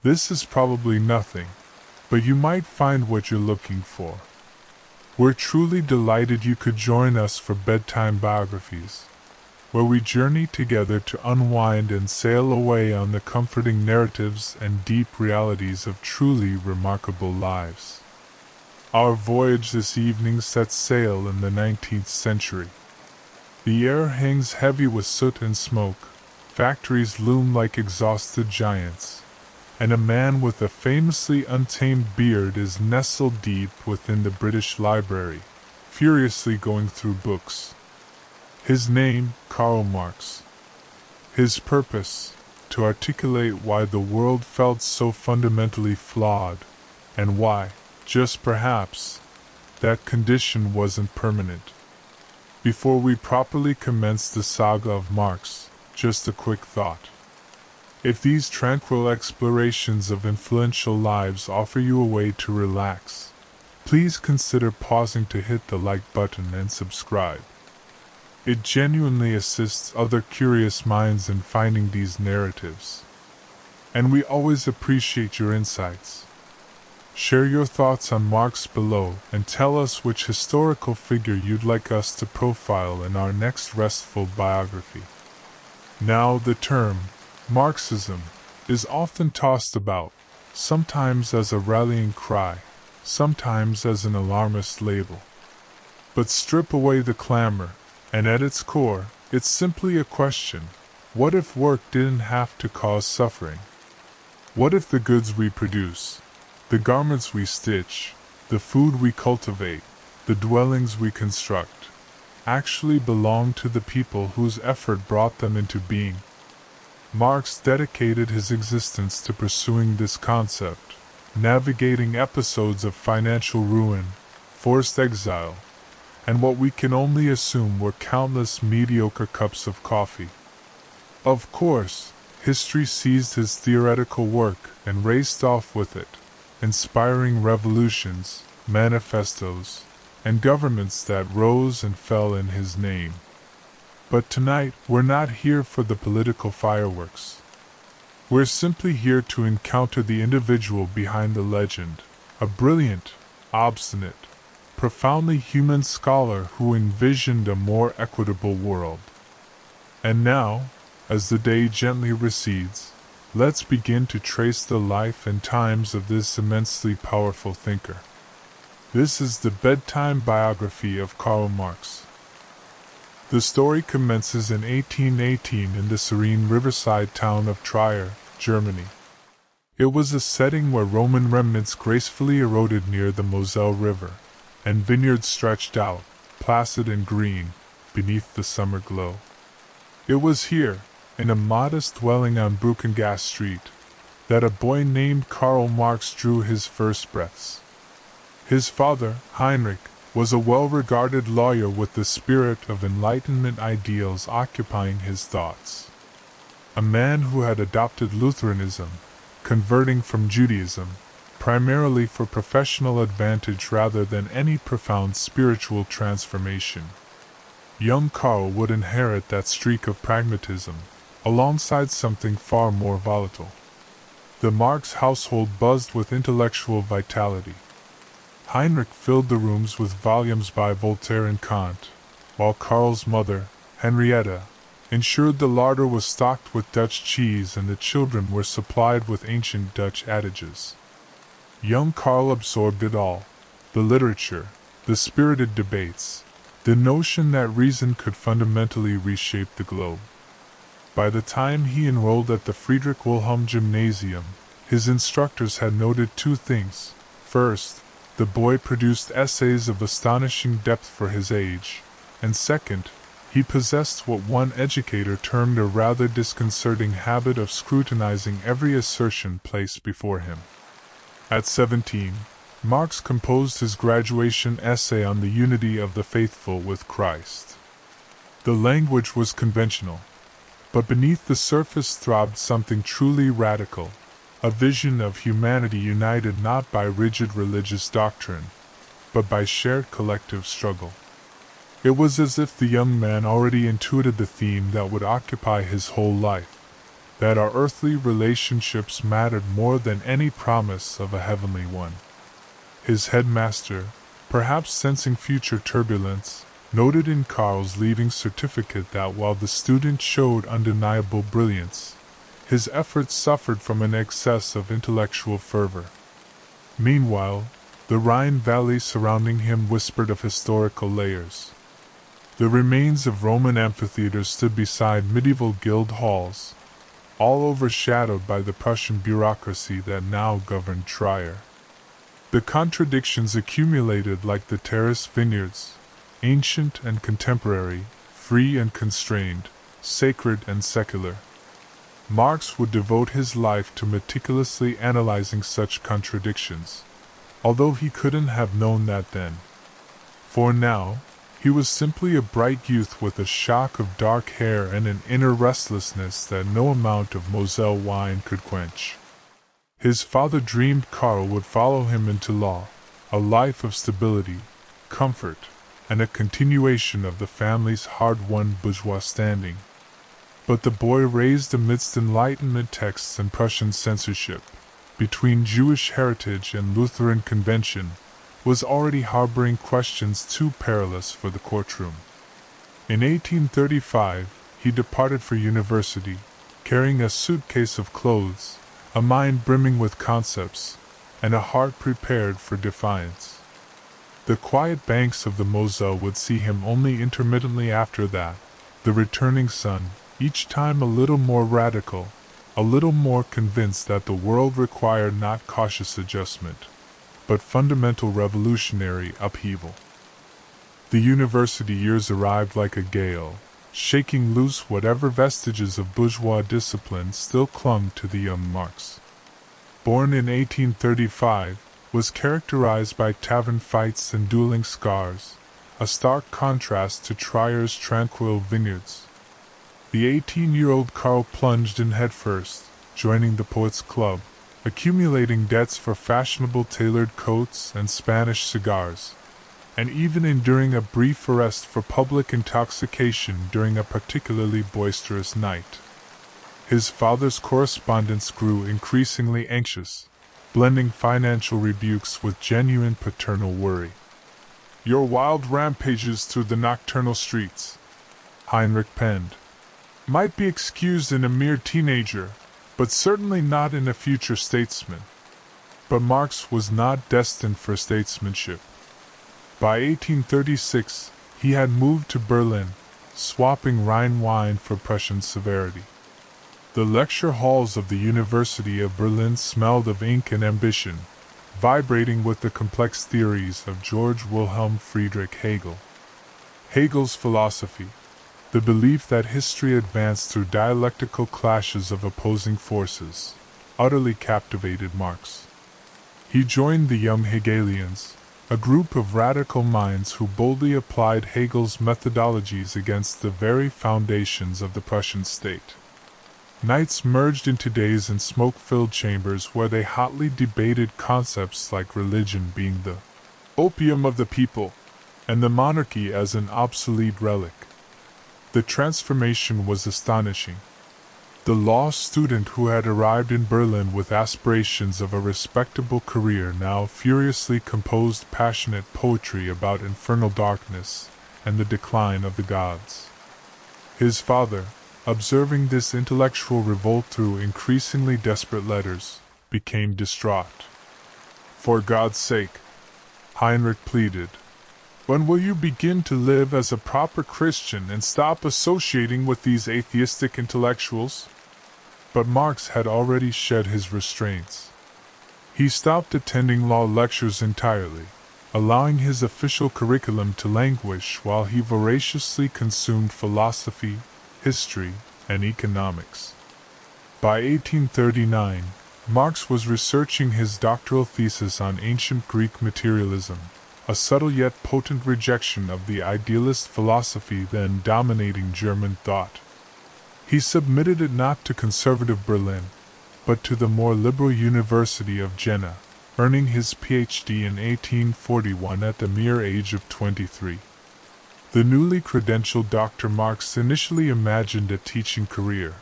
This is probably nothing, but you might find what you're looking for. We're truly delighted you could join us for Bedtime Biographies, where we journey together to unwind and sail away on the comforting narratives and deep realities of truly remarkable lives. Our voyage this evening sets sail in the 19th century. The air hangs heavy with soot and smoke, factories loom like exhausted giants, and a man with a famously untamed beard is nestled deep within the British Library, furiously going through books. His name, Karl Marx. His purpose, to articulate why the world felt so fundamentally flawed, and why, just perhaps, that condition wasn't permanent. Before we properly commence the saga of Marx, just a quick thought. If these tranquil explorations of influential lives offer you a way to relax, please consider pausing to hit the like button and subscribe. It genuinely assists other curious minds in finding these narratives. And we always appreciate your insights. Share your thoughts on Marx below and tell us which historical figure you'd like us to profile in our next restful biography. Now, the term Marxism is often tossed about, sometimes as a rallying cry, sometimes as an alarmist label. But strip away the clamor, and at its core, it's simply a question: what if work didn't have to cause suffering? What if the goods we produce, the garments we stitch, the food we cultivate, the dwellings we construct, actually belong to the people whose effort brought them into being? Marx dedicated his existence to pursuing this concept, navigating episodes of financial ruin, forced exile, and what we can only assume were countless mediocre cups of coffee. Of course, history seized his theoretical work and raced off with it, inspiring revolutions, manifestos, and governments that rose and fell in his name. But tonight, we're not here for the political fireworks. We're simply here to encounter the individual behind the legend, a brilliant, obstinate, profoundly human scholar who envisioned a more equitable world. And now, as the day gently recedes, let's begin to trace the life and times of this immensely powerful thinker. This is the Bedtime Biography of Karl Marx. The story commences in 1818 in the serene riverside town of Trier, Germany. It was a setting where Roman remnants gracefully eroded near the Moselle River, and vineyards stretched out, placid and green, beneath the summer glow. It was here, in a modest dwelling on Brückengasse Street, that a boy named Karl Marx drew his first breaths. His father, Heinrich, was a well-regarded lawyer with the spirit of Enlightenment ideals occupying his thoughts. A man who had adopted Lutheranism, converting from Judaism, primarily for professional advantage rather than any profound spiritual transformation. Young Karl would inherit that streak of pragmatism, alongside something far more volatile. The Marx household buzzed with intellectual vitality. Heinrich filled the rooms with volumes by Voltaire and Kant, while Karl's mother, Henrietta, ensured the larder was stocked with Dutch cheese and the children were supplied with ancient Dutch adages. Young Karl absorbed it all: the literature, the spirited debates, the notion that reason could fundamentally reshape the globe. By the time he enrolled at the Friedrich Wilhelm Gymnasium, his instructors had noted two things. First, the boy produced essays of astonishing depth for his age, and second, he possessed what one educator termed a rather disconcerting habit of scrutinizing every assertion placed before him. At 17, Marx composed his graduation essay on the unity of the faithful with Christ. The language was conventional, but beneath the surface throbbed something truly radical, a vision of humanity united not by rigid religious doctrine, but by shared collective struggle. It was as if the young man already intuited the theme that would occupy his whole life: that our earthly relationships mattered more than any promise of a heavenly one. His headmaster, perhaps sensing future turbulence, noted in Karl's leaving certificate that while the student showed undeniable brilliance, his efforts suffered from an excess of intellectual fervor. Meanwhile, the Rhine valley surrounding him whispered of historical layers. The remains of Roman amphitheaters stood beside medieval guild halls, all overshadowed by the Prussian bureaucracy that now governed Trier. The contradictions accumulated like the terrace vineyards, ancient and contemporary, free and constrained, sacred and secular. Marx would devote his life to meticulously analyzing such contradictions, although he couldn't have known that then. For now, he was simply a bright youth with a shock of dark hair and an inner restlessness that no amount of Moselle wine could quench. His father dreamed Karl would follow him into law, a life of stability, comfort, and a continuation of the family's hard-won bourgeois standing. But the boy raised amidst Enlightenment texts and Prussian censorship, between Jewish heritage and Lutheran convention, was already harboring questions too perilous for the courtroom. In 1835, he departed for university, carrying a suitcase of clothes, a mind brimming with concepts, and a heart prepared for defiance. The quiet banks of the Moselle would see him only intermittently after that, the returning son, each time a little more radical, a little more convinced that the world required not cautious adjustment, but fundamental revolutionary upheaval. The university years arrived like a gale, shaking loose whatever vestiges of bourgeois discipline still clung to the young Marx. Born in 1835, was characterized by tavern fights and dueling scars, a stark contrast to Trier's tranquil vineyards. The 18-year-old Karl plunged in headfirst, joining the Poets' Club, accumulating debts for fashionable tailored coats and Spanish cigars, and even enduring a brief arrest for public intoxication during a particularly boisterous night. His father's correspondence grew increasingly anxious, blending financial rebukes with genuine paternal worry. "Your wild rampages through the nocturnal streets," Heinrich penned, "might be excused in a mere teenager, but certainly not in a future statesman." But Marx was not destined for statesmanship. By 1836, he had moved to Berlin, swapping Rhine wine for Prussian severity. The lecture halls of the University of Berlin smelled of ink and ambition, vibrating with the complex theories of Georg Wilhelm Friedrich Hegel. Hegel's philosophy, the belief that history advanced through dialectical clashes of opposing forces, utterly captivated Marx. He joined the Young Hegelians, a group of radical minds who boldly applied Hegel's methodologies against the very foundations of the Prussian state. Nights merged into days in smoke-filled chambers where they hotly debated concepts like religion being the opium of the people, and the monarchy as an obsolete relic. The transformation was astonishing. The law student who had arrived in Berlin with aspirations of a respectable career now furiously composed passionate poetry about infernal darkness and the decline of the gods. His father, observing this intellectual revolt through increasingly desperate letters, became distraught. "For God's sake," Heinrich pleaded, "when will you begin to live as a proper Christian and stop associating with these atheistic intellectuals?" But Marx had already shed his restraints. He stopped attending law lectures entirely, allowing his official curriculum to languish while he voraciously consumed philosophy, history, and economics. By 1839, Marx was researching his doctoral thesis on ancient Greek materialism, a subtle yet potent rejection of the idealist philosophy then dominating German thought. He submitted it not to conservative Berlin, but to the more liberal University of Jena, earning his Ph.D. in 1841 at the mere age of 23. The newly credentialed Dr. Marx initially imagined a teaching career,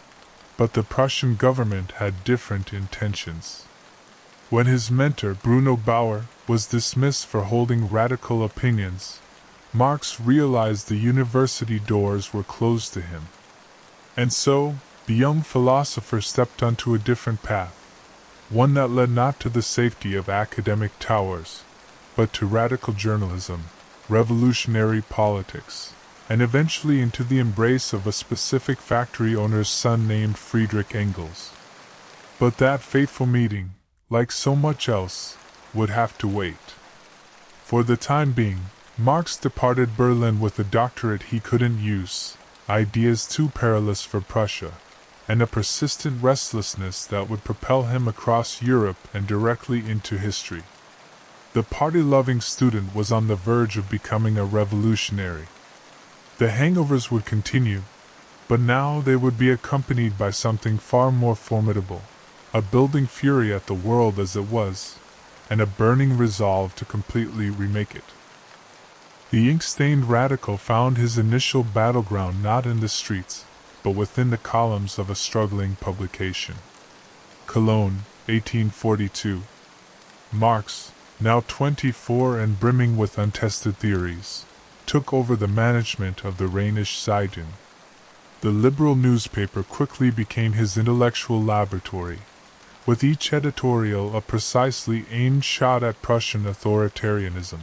But the Prussian government had different intentions. When his mentor, Bruno Bauer, was dismissed for holding radical opinions, Marx realized the university doors were closed to him. And so, the young philosopher stepped onto a different path, one that led not to the safety of academic towers, but to radical journalism, revolutionary politics, and eventually into the embrace of a specific factory owner's son named Friedrich Engels. But that fateful meeting, like so much else, would have to wait. For the time being, Marx departed Berlin with a doctorate he couldn't use, ideas too perilous for Prussia, and a persistent restlessness that would propel him across Europe and directly into history. The party-loving student was on the verge of becoming a revolutionary. The hangovers would continue, but now they would be accompanied by something far more formidable, a building fury at the world as it was, and a burning resolve to completely remake it. The ink-stained radical found his initial battleground not in the streets, but within the columns of a struggling publication. Cologne, 1842. Marx, now 24 and brimming with untested theories, took over the management of the Rheinische Zeitung. The liberal newspaper quickly became his intellectual laboratory, with each editorial a precisely aimed shot at Prussian authoritarianism.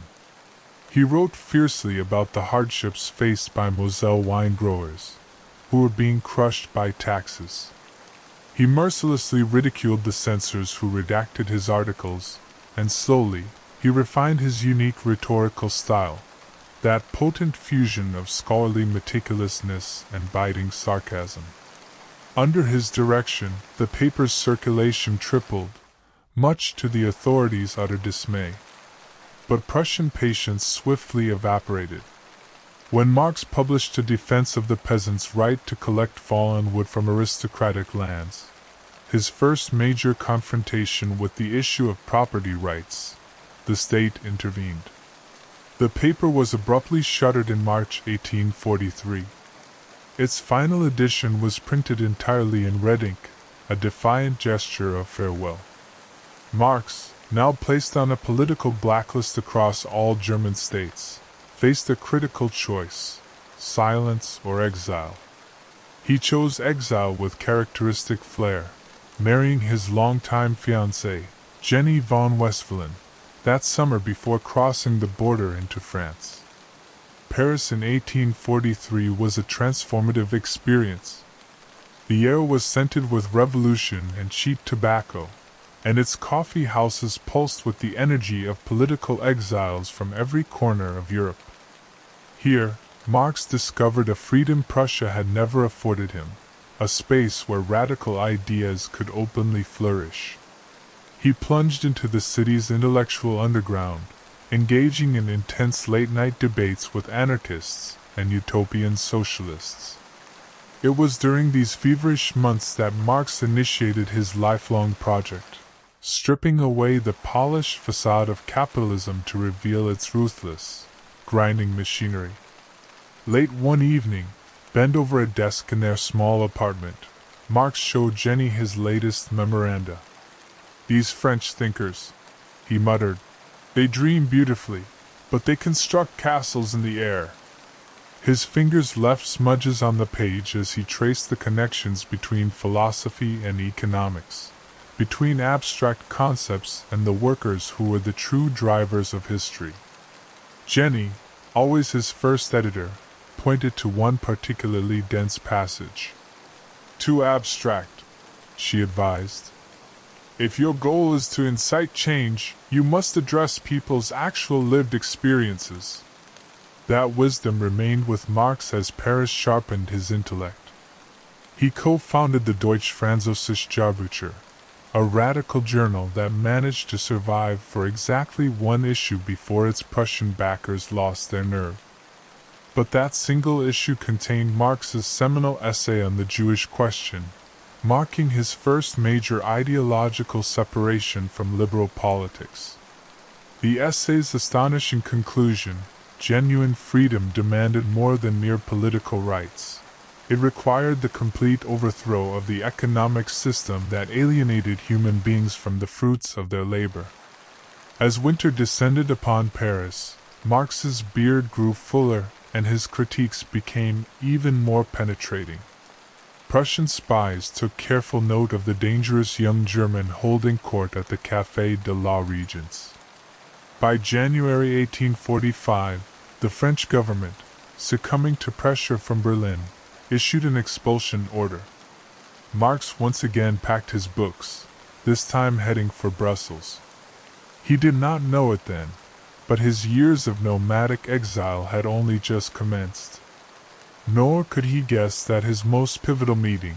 He wrote fiercely about the hardships faced by Moselle wine growers, who were being crushed by taxes. He mercilessly ridiculed the censors who redacted his articles, and slowly, he refined his unique rhetorical style, that potent fusion of scholarly meticulousness and biting sarcasm. Under his direction, the paper's circulation tripled, much to the authorities' utter dismay. But Prussian patience swiftly evaporated. When Marx published a defense of the peasants' right to collect fallen wood from aristocratic lands, his first major confrontation with the issue of property rights, the state intervened. The paper was abruptly shuttered in March 1843. Its final edition was printed entirely in red ink, a defiant gesture of farewell. Marx, now placed on a political blacklist across all German states, faced a critical choice: silence or exile. He chose exile with characteristic flair, marrying his longtime fiancée, Jenny von Westphalen, that summer before crossing the border into France. Paris in 1843 was a transformative experience. The air was scented with revolution and cheap tobacco, and its coffee houses pulsed with the energy of political exiles from every corner of Europe. Here, Marx discovered a freedom Prussia had never afforded him, a space where radical ideas could openly flourish. He plunged into the city's intellectual underground, engaging in intense late-night debates with anarchists and utopian socialists. It was during these feverish months that Marx initiated his lifelong project, stripping away the polished facade of capitalism to reveal its ruthless, grinding machinery. Late one evening, bent over a desk in their small apartment, Marx showed Jenny his latest memoranda. "These French thinkers," he muttered, "they dream beautifully, but they construct castles in the air." His fingers left smudges on the page as he traced the connections between philosophy and economics, between abstract concepts and the workers who were the true drivers of history. Jenny, always his first editor, pointed to one particularly dense passage. "Too abstract," she advised. "If your goal is to incite change, you must address people's actual lived experiences." That wisdom remained with Marx as Paris sharpened his intellect. He co-founded the Deutsche Französische Jahrbucher, a radical journal that managed to survive for exactly one issue before its Prussian backers lost their nerve. But that single issue contained Marx's seminal essay on the Jewish question, marking his first major ideological separation from liberal politics. The essay's astonishing conclusion, genuine freedom demanded more than mere political rights. It required the complete overthrow of the economic system that alienated human beings from the fruits of their labor. As winter descended upon Paris, Marx's beard grew fuller and his critiques became even more penetrating. Prussian spies took careful note of the dangerous young German holding court at the Café de la Régence. By January 1845, the French government, succumbing to pressure from Berlin, issued an expulsion order. Marx once again packed his books, this time heading for Brussels. He did not know it then, but his years of nomadic exile had only just commenced. Nor could he guess that his most pivotal meeting,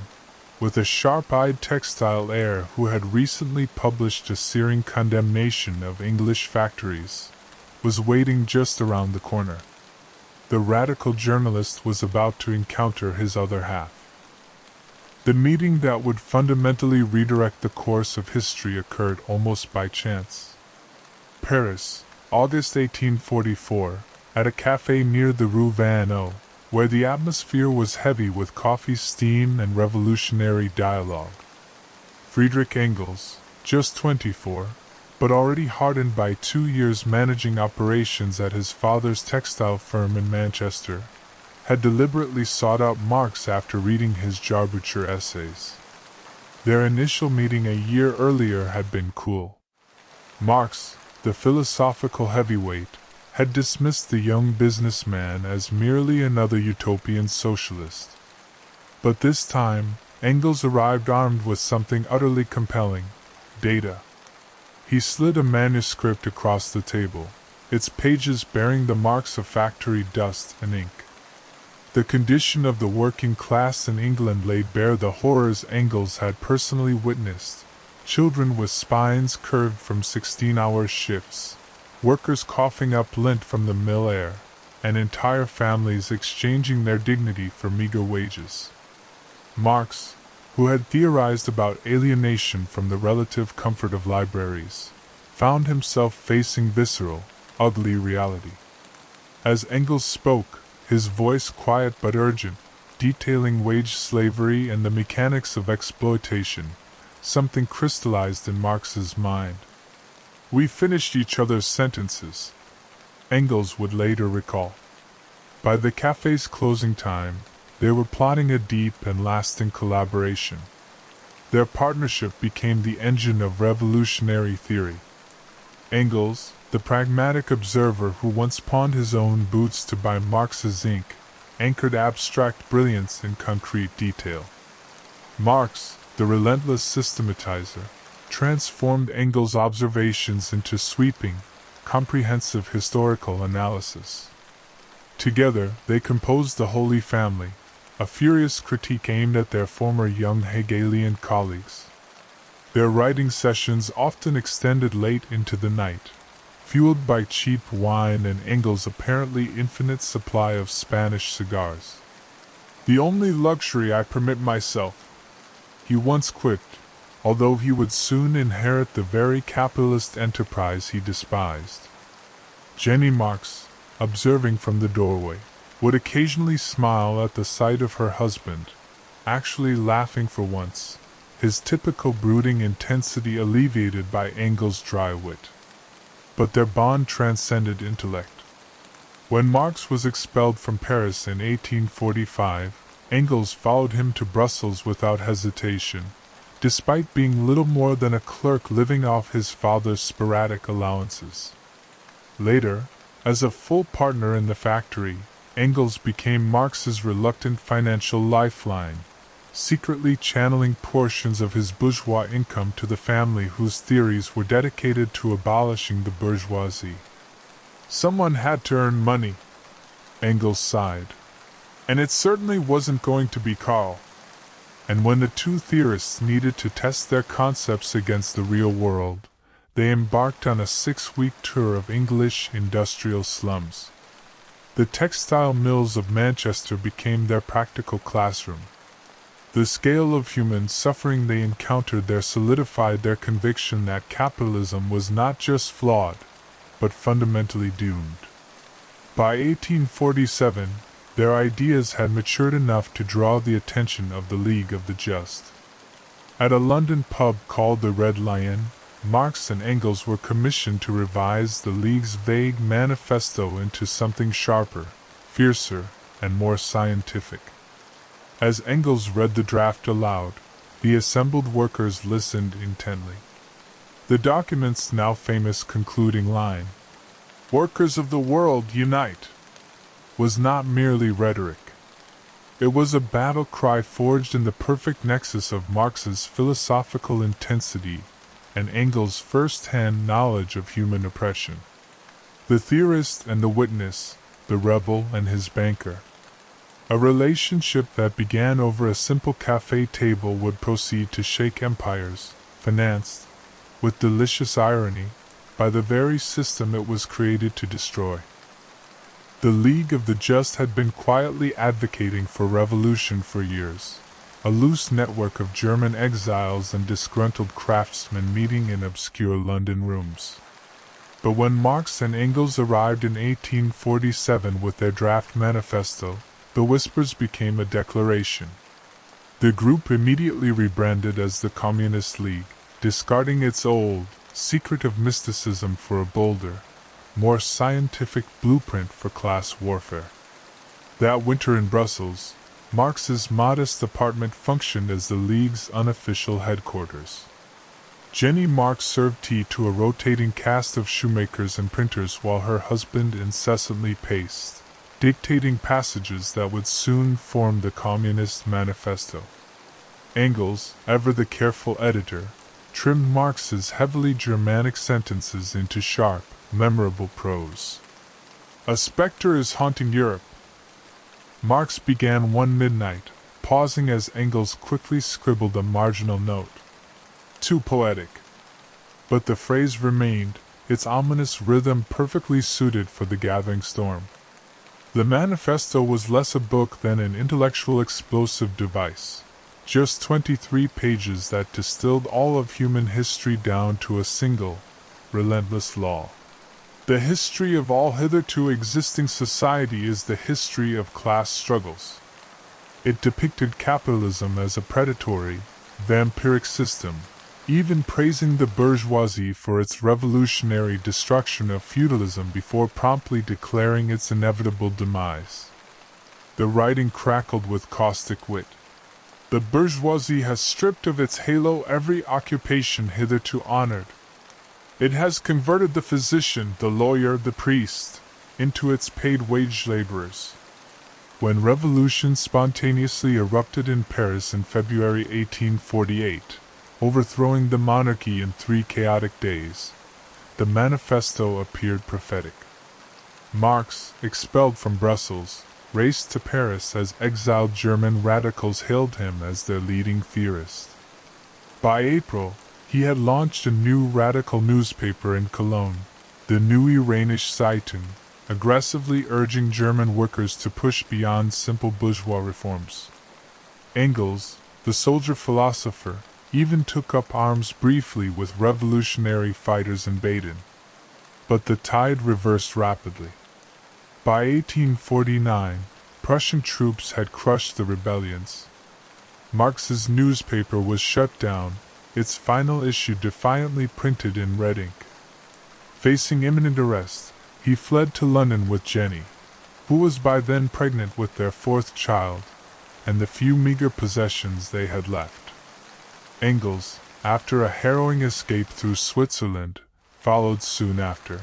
with a sharp-eyed textile heir who had recently published a searing condemnation of English factories, was waiting just around the corner. The radical journalist was about to encounter his other half. The meeting that would fundamentally redirect the course of history occurred almost by chance. Paris, August 1844, at a café near the Rue Vanneau, where the atmosphere was heavy with coffee steam and revolutionary dialogue. Friedrich Engels, just 24, but already hardened by 2 years managing operations at his father's textile firm in Manchester, had deliberately sought out Marx after reading his Jarbucher essays. Their initial meeting a year earlier had been cool. Marx, the philosophical heavyweight, had dismissed the young businessman as merely another utopian socialist. But this time, Engels arrived armed with something utterly compelling: data. He slid a manuscript across the table, its pages bearing the marks of factory dust and ink. The condition of the working class in England laid bare the horrors Engels had personally witnessed: children with spines curved from 16-hour shifts, workers coughing up lint from the mill air, and entire families exchanging their dignity for meager wages. Marx, who had theorized about alienation from the relative comfort of libraries, found himself facing visceral, ugly reality. As Engels spoke, his voice quiet but urgent, detailing wage slavery and the mechanics of exploitation, something crystallized in Marx's mind. "We finished each other's sentences," Engels would later recall. By the café's closing time, they were plotting a deep and lasting collaboration. Their partnership became the engine of revolutionary theory. Engels, the pragmatic observer who once pawned his own boots to buy Marx's ink, anchored abstract brilliance in concrete detail. Marx, the relentless systematizer, transformed Engels' observations into sweeping, comprehensive historical analysis. Together, they composed the Holy Family, a furious critique aimed at their former young Hegelian colleagues. Their writing sessions often extended late into the night, fueled by cheap wine and Engels' apparently infinite supply of Spanish cigars. "The only luxury I permit myself," he once quipped, although he would soon inherit the very capitalist enterprise he despised. Jenny Marx, observing from the doorway, would occasionally smile at the sight of her husband, actually laughing for once, his typical brooding intensity alleviated by Engels' dry wit. But their bond transcended intellect. When Marx was expelled from Paris in 1845, Engels followed him to Brussels without hesitation, despite being little more than a clerk living off his father's sporadic allowances. Later, as a full partner in the factory, Engels became Marx's reluctant financial lifeline, secretly channeling portions of his bourgeois income to the family whose theories were dedicated to abolishing the bourgeoisie. "Someone had to earn money," Engels sighed. "And it certainly wasn't going to be Karl." And when the two theorists needed to test their concepts against the real world, they embarked on a 6-week tour of English industrial slums. The textile mills of Manchester became their practical classroom. The scale of human suffering they encountered there solidified their conviction that capitalism was not just flawed, but fundamentally doomed. By 1847, Their ideas had matured enough to draw the attention of the League of the Just. At a London pub called the Red Lion, Marx and Engels were commissioned to revise the League's vague manifesto into something sharper, fiercer, and more scientific. As Engels read the draft aloud, the assembled workers listened intently. The document's now famous concluding line, "Workers of the world, unite!" was not merely rhetoric. It was a battle cry forged in the perfect nexus of Marx's philosophical intensity and Engels' first-hand knowledge of human oppression. The theorist and the witness, the rebel and his banker. A relationship that began over a simple cafe table would proceed to shake empires, financed, with delicious irony, by the very system it was created to destroy. The League of the Just had been quietly advocating for revolution for years, a loose network of German exiles and disgruntled craftsmen meeting in obscure London rooms. But when Marx and Engels arrived in 1847 with their draft manifesto, the whispers became a declaration. The group immediately rebranded as the Communist League, discarding its old, secretive mysticism for a bolder, more scientific blueprint for class warfare. That winter in Brussels, Marx's modest apartment functioned as the League's unofficial headquarters. Jenny Marx served tea to a rotating cast of shoemakers and printers while her husband incessantly paced, dictating passages that would soon form the Communist Manifesto. Engels, ever the careful editor, trimmed Marx's heavily Germanic sentences into sharp, memorable prose. "A spectre is haunting Europe," Marx began one midnight, pausing as Engels quickly scribbled a marginal note. Too poetic. But the phrase remained, its ominous rhythm perfectly suited for the gathering storm. The manifesto was less a book than an intellectual explosive device. Just 23 pages that distilled all of human history down to a single, relentless law. The history of all hitherto existing society is the history of class struggles. It depicted capitalism as a predatory, vampiric system, even praising the bourgeoisie for its revolutionary destruction of feudalism before promptly declaring its inevitable demise. The writing crackled with caustic wit. The bourgeoisie has stripped of its halo every occupation hitherto honored. It has converted the physician, the lawyer, the priest, into its paid-wage laborers. When revolution spontaneously erupted in Paris in February 1848, overthrowing the monarchy in 3 chaotic days, the manifesto appeared prophetic. Marx, expelled from Brussels, raced to Paris as exiled German radicals hailed him as their leading theorist. By April, he had launched a new radical newspaper in Cologne, the Neue Rheinische Zeitung, aggressively urging German workers to push beyond simple bourgeois reforms. Engels, the soldier-philosopher, even took up arms briefly with revolutionary fighters in Baden. But the tide reversed rapidly. By 1849, Prussian troops had crushed the rebellions. Marx's newspaper was shut down, its final issue defiantly printed in red ink. Facing imminent arrest, he fled to London with Jenny, who was by then pregnant with their 4th child, and the few meager possessions they had left. Engels, after a harrowing escape through Switzerland, followed soon after.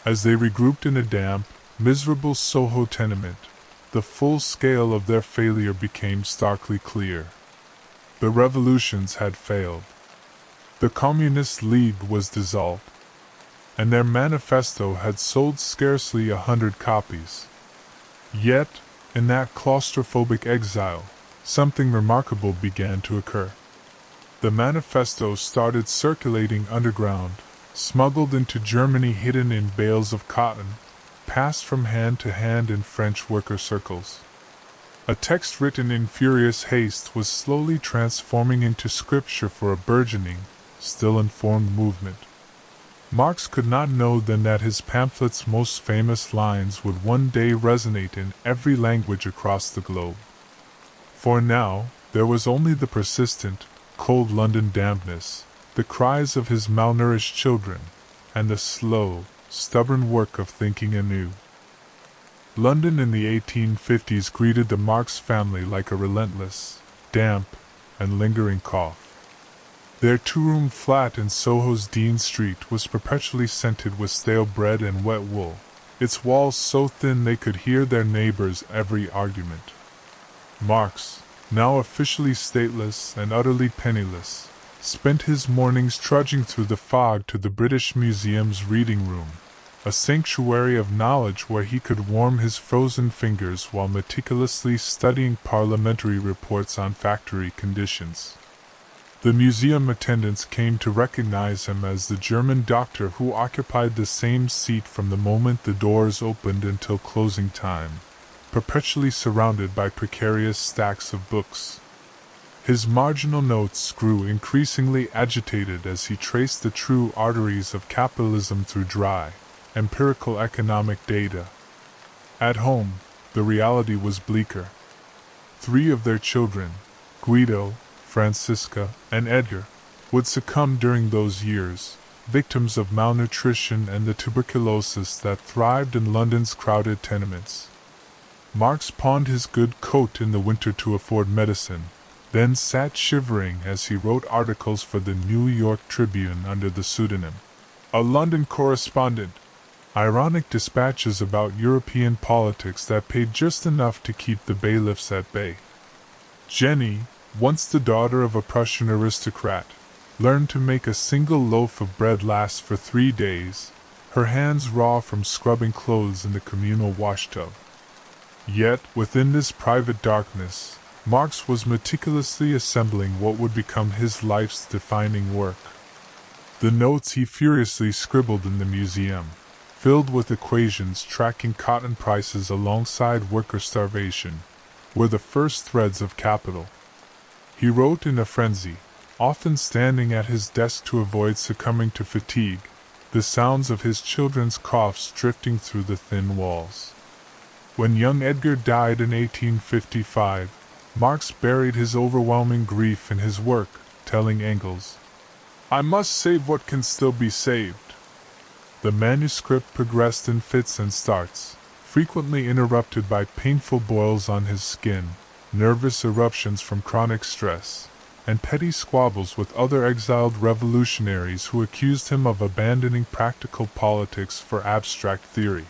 As they regrouped in a damp, miserable Soho tenement, the full scale of their failure became starkly clear. The revolutions had failed. The Communist League was dissolved, and their manifesto had sold scarcely 100 copies. Yet, in that claustrophobic exile, something remarkable began to occur. The manifesto started circulating underground, smuggled into Germany hidden in bales of cotton, passed from hand to hand in French worker circles. A text written in furious haste was slowly transforming into scripture for a burgeoning, still-informed movement. Marx could not know then that his pamphlet's most famous lines would one day resonate in every language across the globe. For now, there was only the persistent, cold London dampness, the cries of his malnourished children, and the slow, stubborn work of thinking anew. London in the 1850s greeted the Marx family like a relentless, damp, and lingering cough. Their two-room flat in Soho's Dean Street was perpetually scented with stale bread and wet wool, its walls so thin they could hear their neighbors' every argument. Marx, now officially stateless and utterly penniless, spent his mornings trudging through the fog to the British Museum's reading room, a sanctuary of knowledge where he could warm his frozen fingers while meticulously studying parliamentary reports on factory conditions. The museum attendants came to recognize him as the German doctor who occupied the same seat from the moment the doors opened until closing time, perpetually surrounded by precarious stacks of books. His marginal notes grew increasingly agitated as he traced the true arteries of capitalism through dry, empirical economic data. At home, the reality was bleaker. 3 of their children, Guido, Francisca, and Edgar, would succumb during those years, victims of malnutrition and the tuberculosis that thrived in London's crowded tenements. Marx pawned his good coat in the winter to afford medicine, then sat shivering as he wrote articles for the New York Tribune under the pseudonym "A London Correspondent," ironic dispatches about European politics that paid just enough to keep the bailiffs at bay. Jenny, once the daughter of a Prussian aristocrat, learned to make a single loaf of bread last for 3 days, her hands raw from scrubbing clothes in the communal washtub. Yet, within this private darkness, Marx was meticulously assembling what would become his life's defining work. The notes he furiously scribbled in the museum, filled with equations tracking cotton prices alongside worker starvation, were the first threads of capital. He wrote in a frenzy, often standing at his desk to avoid succumbing to fatigue, the sounds of his children's coughs drifting through the thin walls. When young Edgar died in 1855, Marx buried his overwhelming grief in his work, telling Engels, "I must save what can still be saved." The manuscript progressed in fits and starts, frequently interrupted by painful boils on his skin, nervous eruptions from chronic stress, and petty squabbles with other exiled revolutionaries who accused him of abandoning practical politics for abstract theory.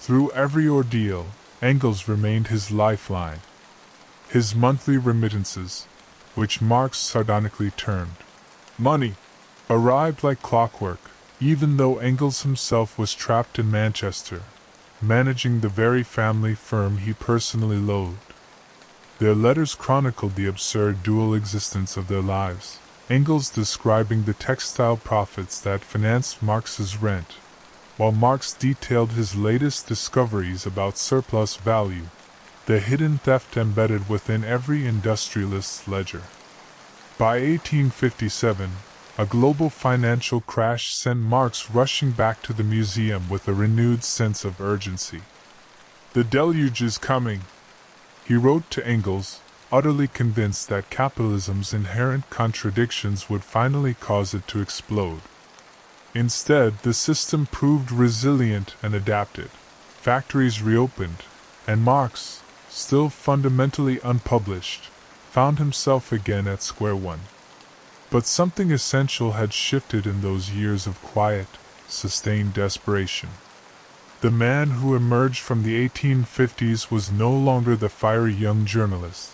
Through every ordeal, Engels remained his lifeline. His monthly remittances, which Marx sardonically termed money, arrived like clockwork, even though Engels himself was trapped in Manchester, managing the very family firm he personally loathed. Their letters chronicled the absurd dual existence of their lives, Engels describing the textile profits that financed Marx's rent, while Marx detailed his latest discoveries about surplus value, the hidden theft embedded within every industrialist's ledger. By 1857, a global financial crash sent Marx rushing back to the museum with a renewed sense of urgency. "The deluge is coming," he wrote to Engels, utterly convinced that capitalism's inherent contradictions would finally cause it to explode. Instead, the system proved resilient and adapted. Factories reopened, and Marx, still fundamentally unpublished, found himself again at square one. But something essential had shifted in those years of quiet, sustained desperation. The man who emerged from the 1850s was no longer the fiery young journalist,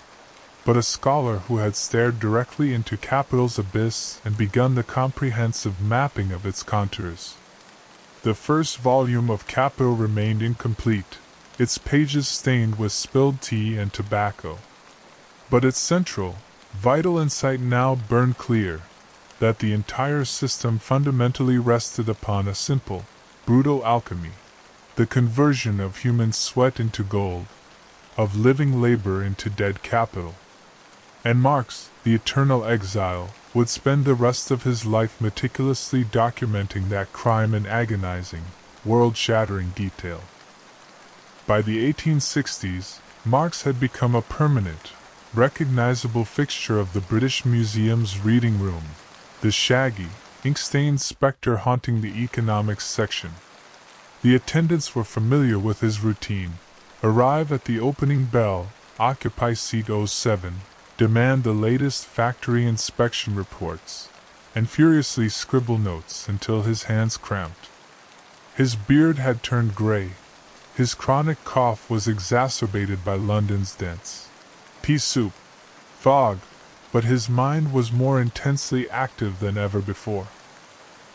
but a scholar who had stared directly into capital's abyss and begun the comprehensive mapping of its contours. The first volume of Capital remained incomplete, its pages stained with spilled tea and tobacco. But its central, vital insight now burned clear, that the entire system fundamentally rested upon a simple, brutal alchemy, the conversion of human sweat into gold, of living labor into dead capital. And Marx, the eternal exile, would spend the rest of his life meticulously documenting that crime in agonizing, world-shattering detail. By the 1860s, Marx had become a permanent, recognizable fixture of the British Museum's reading room, the shaggy, ink-stained spectre haunting the economics section. The attendants were familiar with his routine: arrive at the opening bell, occupy seat 07, demand the latest factory inspection reports, and furiously scribble notes until his hands cramped. His beard had turned gray. His chronic cough was exacerbated by London's dense pea soup fog, but his mind was more intensely active than ever before.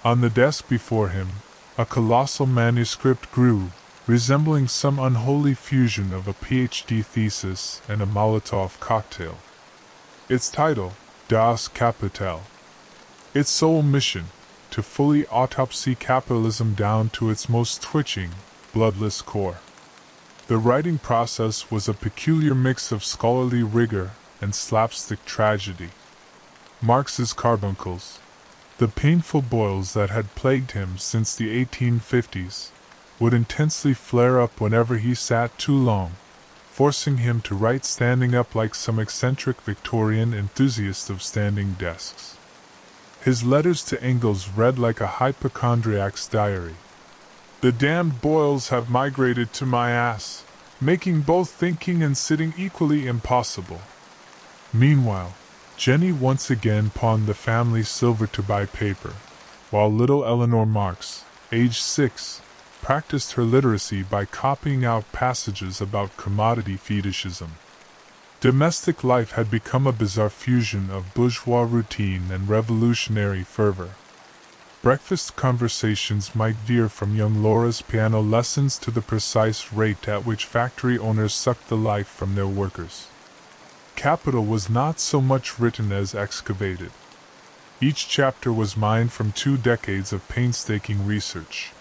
On the desk before him, a colossal manuscript grew, resembling some unholy fusion of a PhD thesis and a Molotov cocktail. Its title, Das Kapital. Its sole mission, to fully autopsy capitalism down to its most twitching, bloodless core. The writing process was a peculiar mix of scholarly rigor and slapstick tragedy. Marx's carbuncles, the painful boils that had plagued him since the 1850s, would intensely flare up whenever he sat too long, forcing him to write standing up like some eccentric Victorian enthusiast of standing desks. His letters to Engels read like a hypochondriac's diary. The damned boils have migrated to my ass, making both thinking and sitting equally impossible. Meanwhile, Jenny once again pawned the family silver to buy paper, while little Eleanor Marx, age 6, practiced her literacy by copying out passages about commodity fetishism. Domestic life had become a bizarre fusion of bourgeois routine and revolutionary fervor. Breakfast conversations might veer from young Laura's piano lessons to the precise rate at which factory owners sucked the life from their workers. Capital was not so much written as excavated. Each chapter was mined from 2 decades of painstaking research.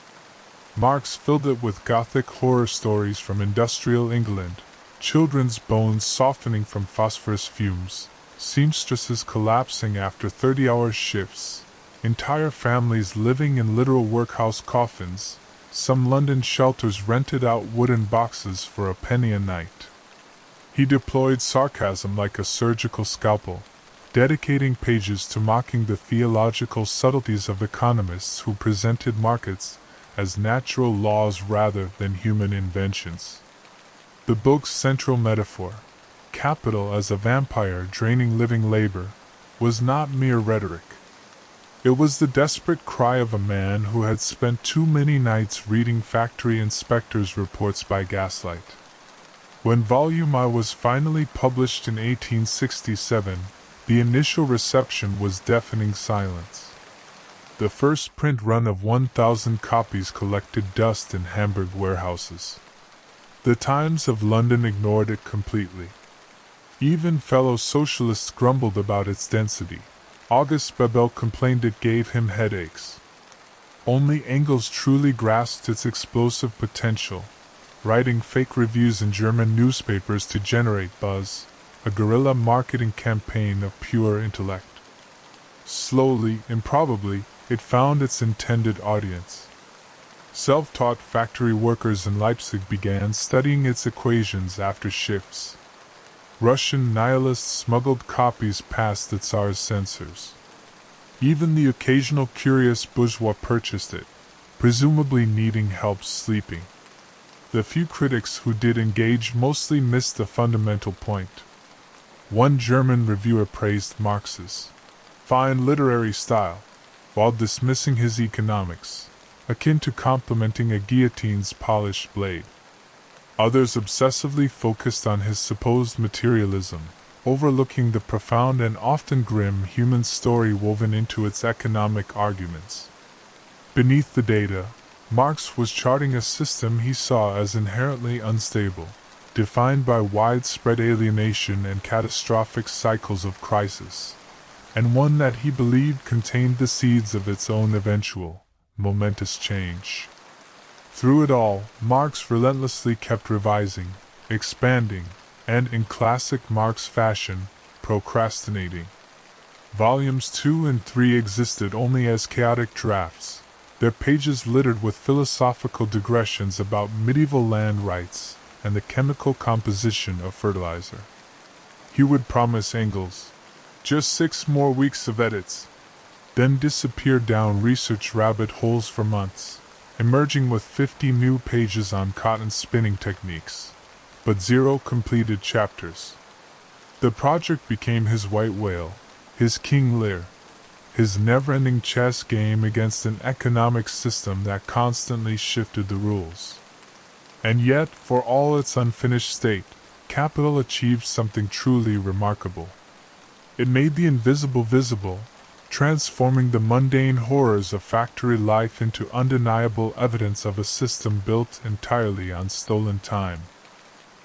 Marx filled it with Gothic horror stories from industrial England, children's bones softening from phosphorus fumes, seamstresses collapsing after 30-hour shifts, entire families living in literal workhouse coffins, some London shelters rented out wooden boxes for a penny a night. He deployed sarcasm like a surgical scalpel, dedicating pages to mocking the theological subtleties of economists who presented markets as natural laws rather than human inventions. The book's central metaphor, capital as a vampire draining living labor, was not mere rhetoric. It was the desperate cry of a man who had spent too many nights reading factory inspectors' reports by gaslight. When Volume I was finally published in 1867, the initial reception was deafening silence. The first print run of 1,000 copies collected dust in Hamburg warehouses. The Times of London ignored it completely. Even fellow socialists grumbled about its density. August Bebel complained it gave him headaches. Only Engels truly grasped its explosive potential, writing fake reviews in German newspapers to generate buzz, a guerrilla marketing campaign of pure intellect. Slowly, improbably, it found its intended audience. Self-taught factory workers in Leipzig began studying its equations after shifts. Russian nihilists smuggled copies past the Tsar's censors. Even the occasional curious bourgeois purchased it, presumably needing help sleeping. The few critics who did engage mostly missed the fundamental point. One German reviewer praised Marx's fine literary style, while dismissing his economics, akin to complimenting a guillotine's polished blade. Others obsessively focused on his supposed materialism, overlooking the profound and often grim human story woven into its economic arguments. Beneath the data, Marx was charting a system he saw as inherently unstable, defined by widespread alienation and catastrophic cycles of crisis, and one that he believed contained the seeds of its own eventual, momentous change. Through it all, Marx relentlessly kept revising, expanding, and in classic Marx fashion, procrastinating. Volumes 2 and 3 existed only as chaotic drafts, their pages littered with philosophical digressions about medieval land rights and the chemical composition of fertilizer. He would promise Engels just 6 more weeks of edits, then disappear down research rabbit holes for months, emerging with 50 new pages on cotton spinning techniques, but 0 completed chapters. The project became his white whale, his King Lear, his never-ending chess game against an economic system that constantly shifted the rules. And yet, for all its unfinished state, Capital achieved something truly remarkable. It made the invisible visible, transforming the mundane horrors of factory life into undeniable evidence of a system built entirely on stolen time.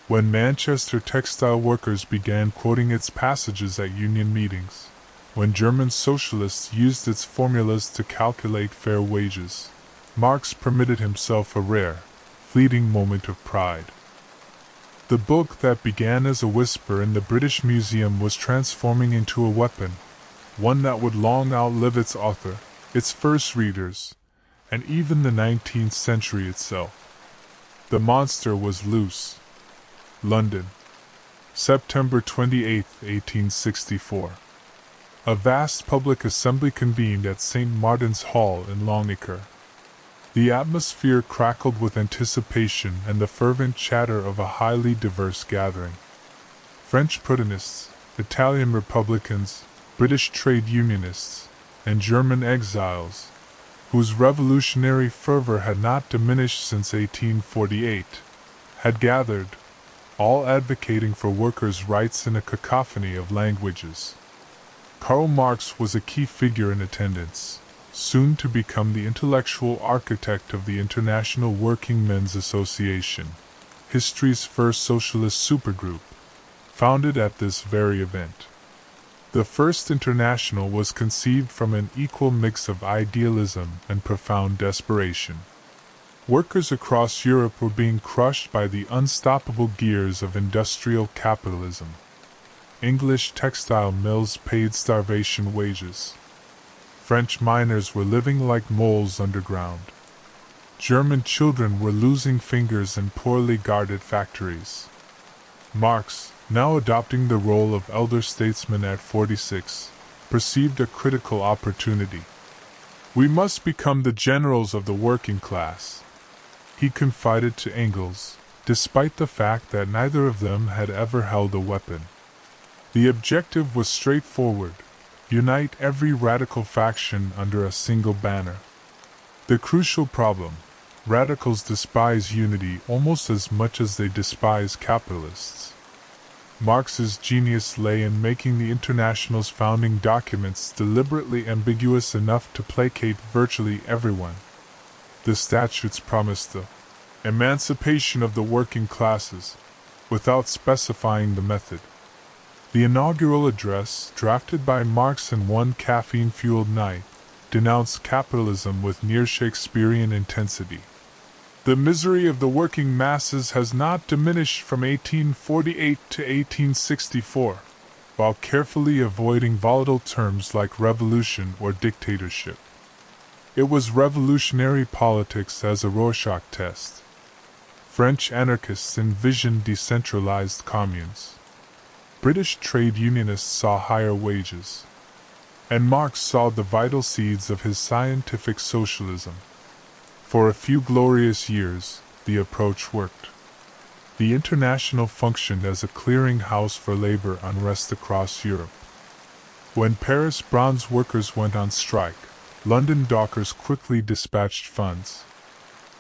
When Manchester textile workers began quoting its passages at union meetings, when German socialists used its formulas to calculate fair wages, Marx permitted himself a rare, fleeting moment of pride. The book that began as a whisper in the British Museum was transforming into a weapon, one that would long outlive its author, its first readers, and even the 19th century itself. The monster was loose. London, September 28, 1864. A vast public assembly convened at St. Martin's Hall in Long Acre. The atmosphere crackled with anticipation and the fervent chatter of a highly diverse gathering. French Protestants, Italian Republicans, British trade unionists, and German exiles, whose revolutionary fervor had not diminished since 1848, had gathered, all advocating for workers' rights in a cacophony of languages. Karl Marx was a key figure in attendance, soon to become the intellectual architect of the International Working Men's Association, history's first socialist supergroup, founded at this very event. The First International was conceived from an equal mix of idealism and profound desperation. Workers across Europe were being crushed by the unstoppable gears of industrial capitalism. English textile mills paid starvation wages. French miners were living like moles underground. German children were losing fingers in poorly guarded factories. Marx, now adopting the role of elder statesman at 46, perceived a critical opportunity. "We must become the generals of the working class," he confided to Engels, despite the fact that neither of them had ever held a weapon. The objective was straightforward: unite every radical faction under a single banner. The crucial problem: radicals despise unity almost as much as they despise capitalists. Marx's genius lay in making the International's founding documents deliberately ambiguous enough to placate virtually everyone. The statutes promised the emancipation of the working classes, without specifying the method. The inaugural address, drafted by Marx in one caffeine-fueled night, denounced capitalism with near Shakespearean intensity. "The misery of the working masses has not diminished from 1848 to 1864, while carefully avoiding volatile terms like revolution or dictatorship. It was revolutionary politics as a Rorschach test. French anarchists envisioned decentralized communes. British trade unionists saw higher wages. And Marx saw the vital seeds of his scientific socialism. For a few glorious years, the approach worked. The International functioned as a clearinghouse for labor unrest across Europe. When Paris bronze workers went on strike, London dockers quickly dispatched funds.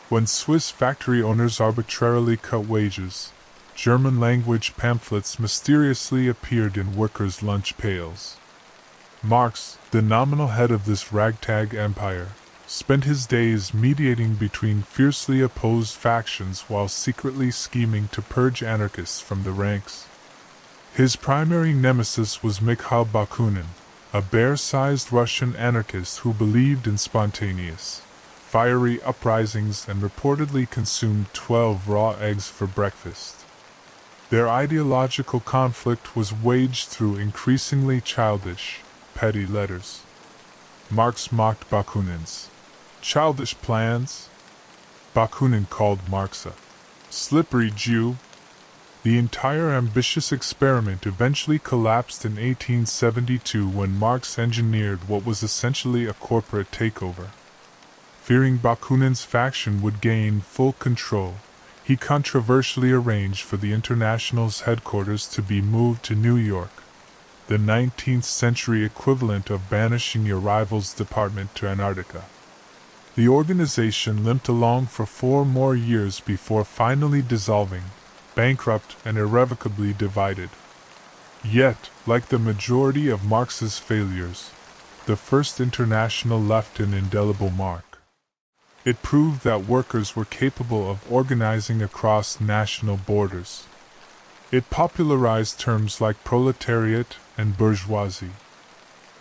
When Swiss factory owners arbitrarily cut wages, German-language pamphlets mysteriously appeared in workers' lunch pails. Marx, the nominal head of this ragtag empire, spent his days mediating between fiercely opposed factions while secretly scheming to purge anarchists from the ranks. His primary nemesis was Mikhail Bakunin, a bear-sized Russian anarchist who believed in spontaneous, fiery uprisings and reportedly consumed 12 raw eggs for breakfast. Their ideological conflict was waged through increasingly childish, petty letters. Marx mocked Bakunin's childish plans. Bakunin called Marx a slippery Jew. The entire ambitious experiment eventually collapsed in 1872 when Marx engineered what was essentially a corporate takeover. Fearing Bakunin's faction would gain full control, he controversially arranged for the International's headquarters to be moved to New York, the 19th century equivalent of banishing your rival's department to Antarctica. The organization limped along for 4 more years before finally dissolving, bankrupt and irrevocably divided. Yet, like the majority of Marx's failures, the First International left an indelible mark. It proved that workers were capable of organizing across national borders. It popularized terms like proletariat and bourgeoisie.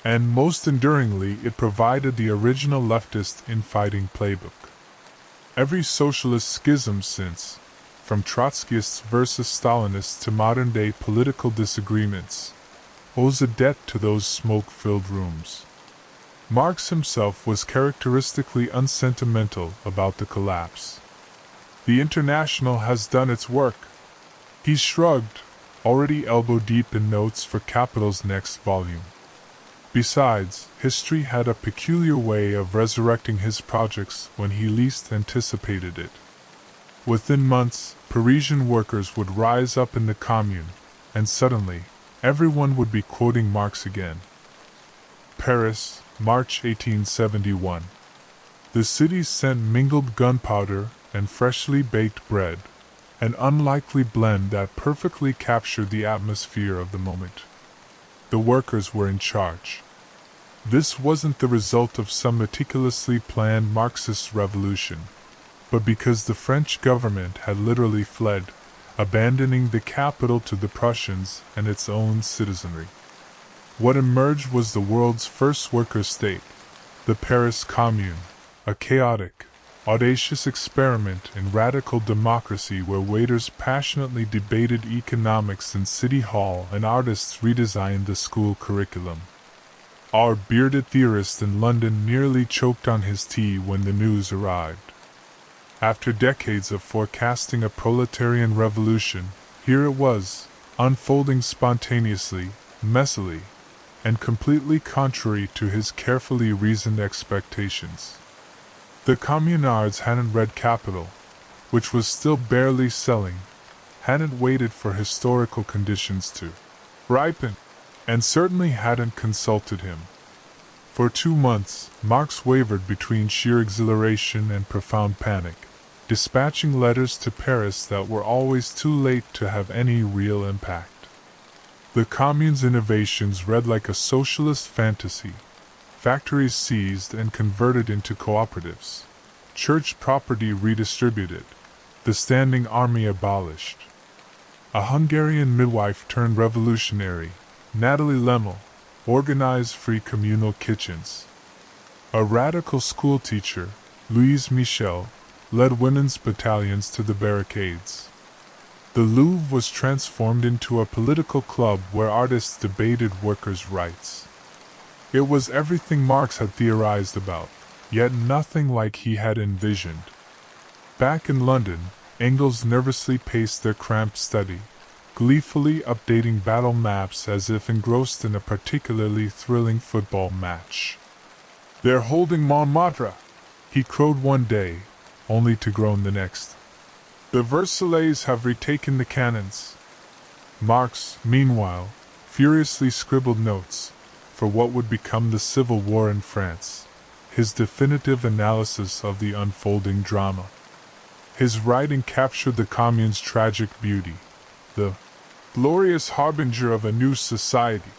And most enduringly, it provided the original leftist infighting playbook. Every socialist schism since, from Trotskyists versus Stalinists to modern-day political disagreements, owes a debt to those smoke-filled rooms. Marx himself was characteristically unsentimental about the collapse. The International has done its work. He shrugged, already elbow-deep in notes for Capital's next volume. Besides, history had a peculiar way of resurrecting his projects when he least anticipated it. Within months, Parisian workers would rise up in the Commune, and suddenly, everyone would be quoting Marx again. Paris, March 1871. The city sent mingled gunpowder and freshly baked bread, an unlikely blend that perfectly captured the atmosphere of the moment. The workers were in charge. This wasn't the result of some meticulously planned Marxist revolution, but because the French government had literally fled, abandoning the capital to the Prussians and its own citizenry. What emerged was the world's first worker state, the Paris Commune, a chaotic, audacious experiment in radical democracy where waiters passionately debated economics in City Hall and artists redesigned the school curriculum. Our bearded theorist in London nearly choked on his tea when the news arrived. After decades of forecasting a proletarian revolution, here it was, unfolding spontaneously, messily, and completely contrary to his carefully reasoned expectations. The communards hadn't read Capital, which was still barely selling, hadn't waited for historical conditions to ripen, and certainly hadn't consulted him. For 2 months, Marx wavered between sheer exhilaration and profound panic, dispatching letters to Paris that were always too late to have any real impact. The Commune's innovations read like a socialist fantasy. Factories seized and converted into cooperatives. Church property redistributed. The standing army abolished. A Hungarian midwife turned revolutionary, Natalie Lemmel, organized free communal kitchens. A radical schoolteacher, Louise Michel, led women's battalions to the barricades. The Louvre was transformed into a political club where artists debated workers' rights. It was everything Marx had theorized about, yet nothing like he had envisioned. Back in London, Engels nervously paced their cramped study, gleefully updating battle maps as if engrossed in a particularly thrilling football match. "They're holding Montmartre," he crowed one day, only to groan the next. "The Versaillais have retaken the cannons." Marx, meanwhile, furiously scribbled notes for what would become the Civil War in France, his definitive analysis of the unfolding drama. His writing captured the Commune's tragic beauty, the glorious harbinger of a new society,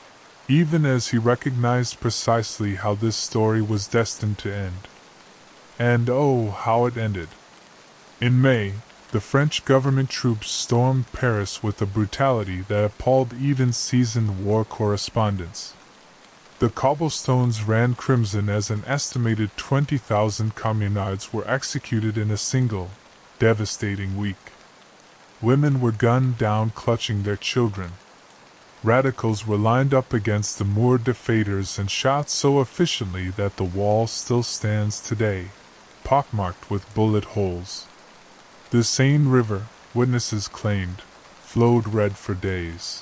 even as he recognized precisely how this story was destined to end. And oh, how it ended. In May, the French government troops stormed Paris with a brutality that appalled even seasoned war correspondents. The cobblestones ran crimson as an estimated 20,000 communards were executed in a single, devastating week. Women were gunned down clutching their children. Radicals were lined up against the Mur de Faders and shot so efficiently that the wall still stands today, pockmarked with bullet holes. The Seine River, witnesses claimed, flowed red for days.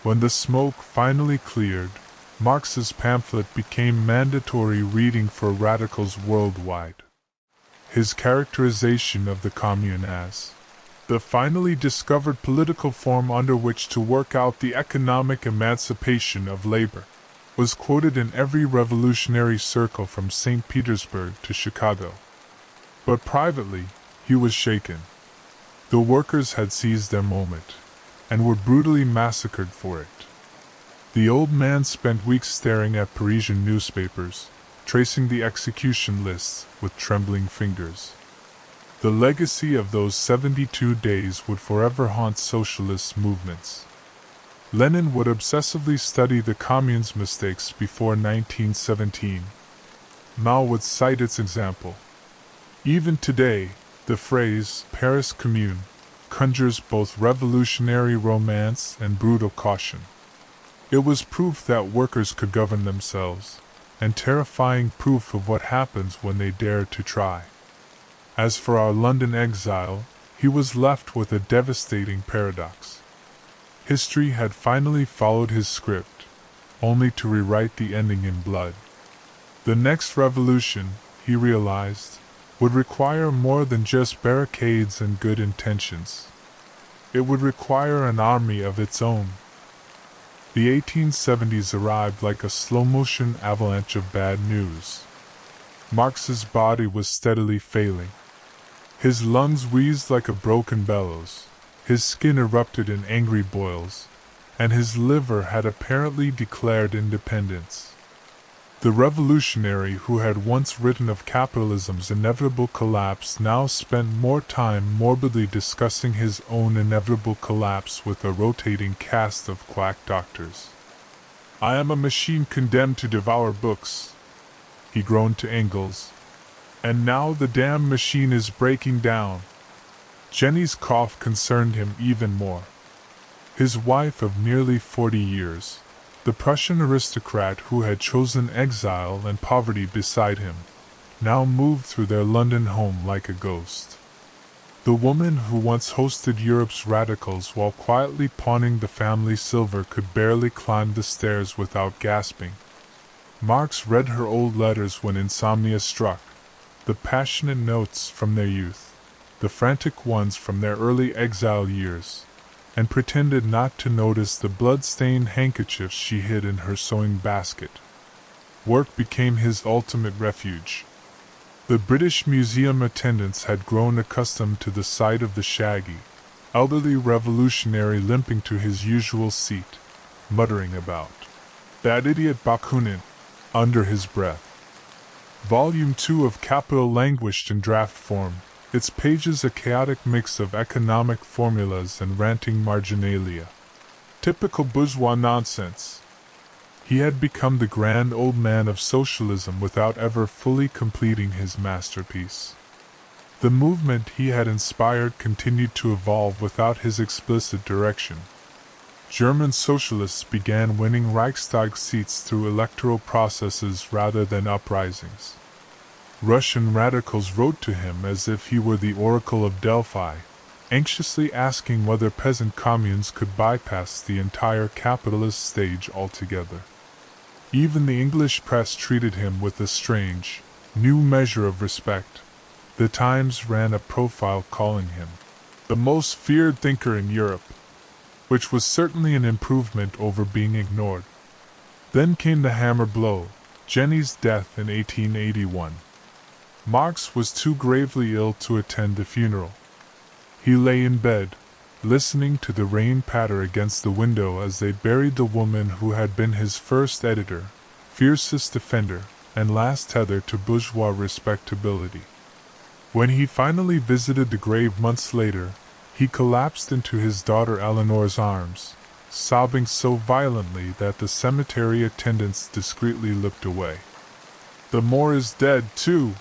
When the smoke finally cleared, Marx's pamphlet became mandatory reading for radicals worldwide. His characterization of the Commune as the finally discovered political form under which to work out the economic emancipation of labor was quoted in every revolutionary circle from St. Petersburg to Chicago. But privately, he was shaken. The workers had seized their moment, and were brutally massacred for it. The old man spent weeks staring at Parisian newspapers, tracing the execution lists with trembling fingers. The legacy of those 72 days would forever haunt socialist movements. Lenin would obsessively study the Commune's mistakes before 1917. Mao would cite its example. Even today, the phrase Paris Commune conjures both revolutionary romance and brutal caution. It was proof that workers could govern themselves, and terrifying proof of what happens when they dare to try. As for our London exile, he was left with a devastating paradox. History had finally followed his script, only to rewrite the ending in blood. The next revolution, he realized, would require more than just barricades and good intentions. It would require an army of its own. The 1870s arrived like a slow-motion avalanche of bad news. Marx's body was steadily failing. His lungs wheezed like a broken bellows, his skin erupted in angry boils, and his liver had apparently declared independence. The revolutionary who had once written of capitalism's inevitable collapse now spent more time morbidly discussing his own inevitable collapse with a rotating cast of quack doctors. "I am a machine condemned to devour books," he groaned to Engels. "And now the damn machine is breaking down." Jenny's cough concerned him even more. His wife of nearly 40 years, the Prussian aristocrat who had chosen exile and poverty beside him, now moved through their London home like a ghost. The woman who once hosted Europe's radicals while quietly pawning the family silver could barely climb the stairs without gasping. Marx read her old letters when insomnia struck, the passionate notes from their youth, the frantic ones from their early exile years, and pretended not to notice the blood-stained handkerchiefs she hid in her sewing basket. Work became his ultimate refuge. The British Museum attendants had grown accustomed to the sight of the shaggy, elderly revolutionary limping to his usual seat, muttering about "that idiot Bakunin" under his breath. Volume 2 of Capital languished in draft form, its pages a chaotic mix of economic formulas and ranting marginalia. Typical bourgeois nonsense. He had become the grand old man of socialism without ever fully completing his masterpiece. The movement he had inspired continued to evolve without his explicit direction. German socialists began winning Reichstag seats through electoral processes rather than uprisings. Russian radicals wrote to him as if he were the Oracle of Delphi, anxiously asking whether peasant communes could bypass the entire capitalist stage altogether. Even the English press treated him with a strange, new measure of respect. The Times ran a profile calling him the most feared thinker in Europe, which was certainly an improvement over being ignored. Then came the hammer blow, Jenny's death in 1881. Marx was too gravely ill to attend the funeral. He lay in bed, listening to the rain patter against the window as they buried the woman who had been his first editor, fiercest defender, and last tether to bourgeois respectability. When he finally visited the grave months later, he collapsed into his daughter Eleanor's arms, sobbing so violently that the cemetery attendants discreetly looked away. "The Moor is dead, too,"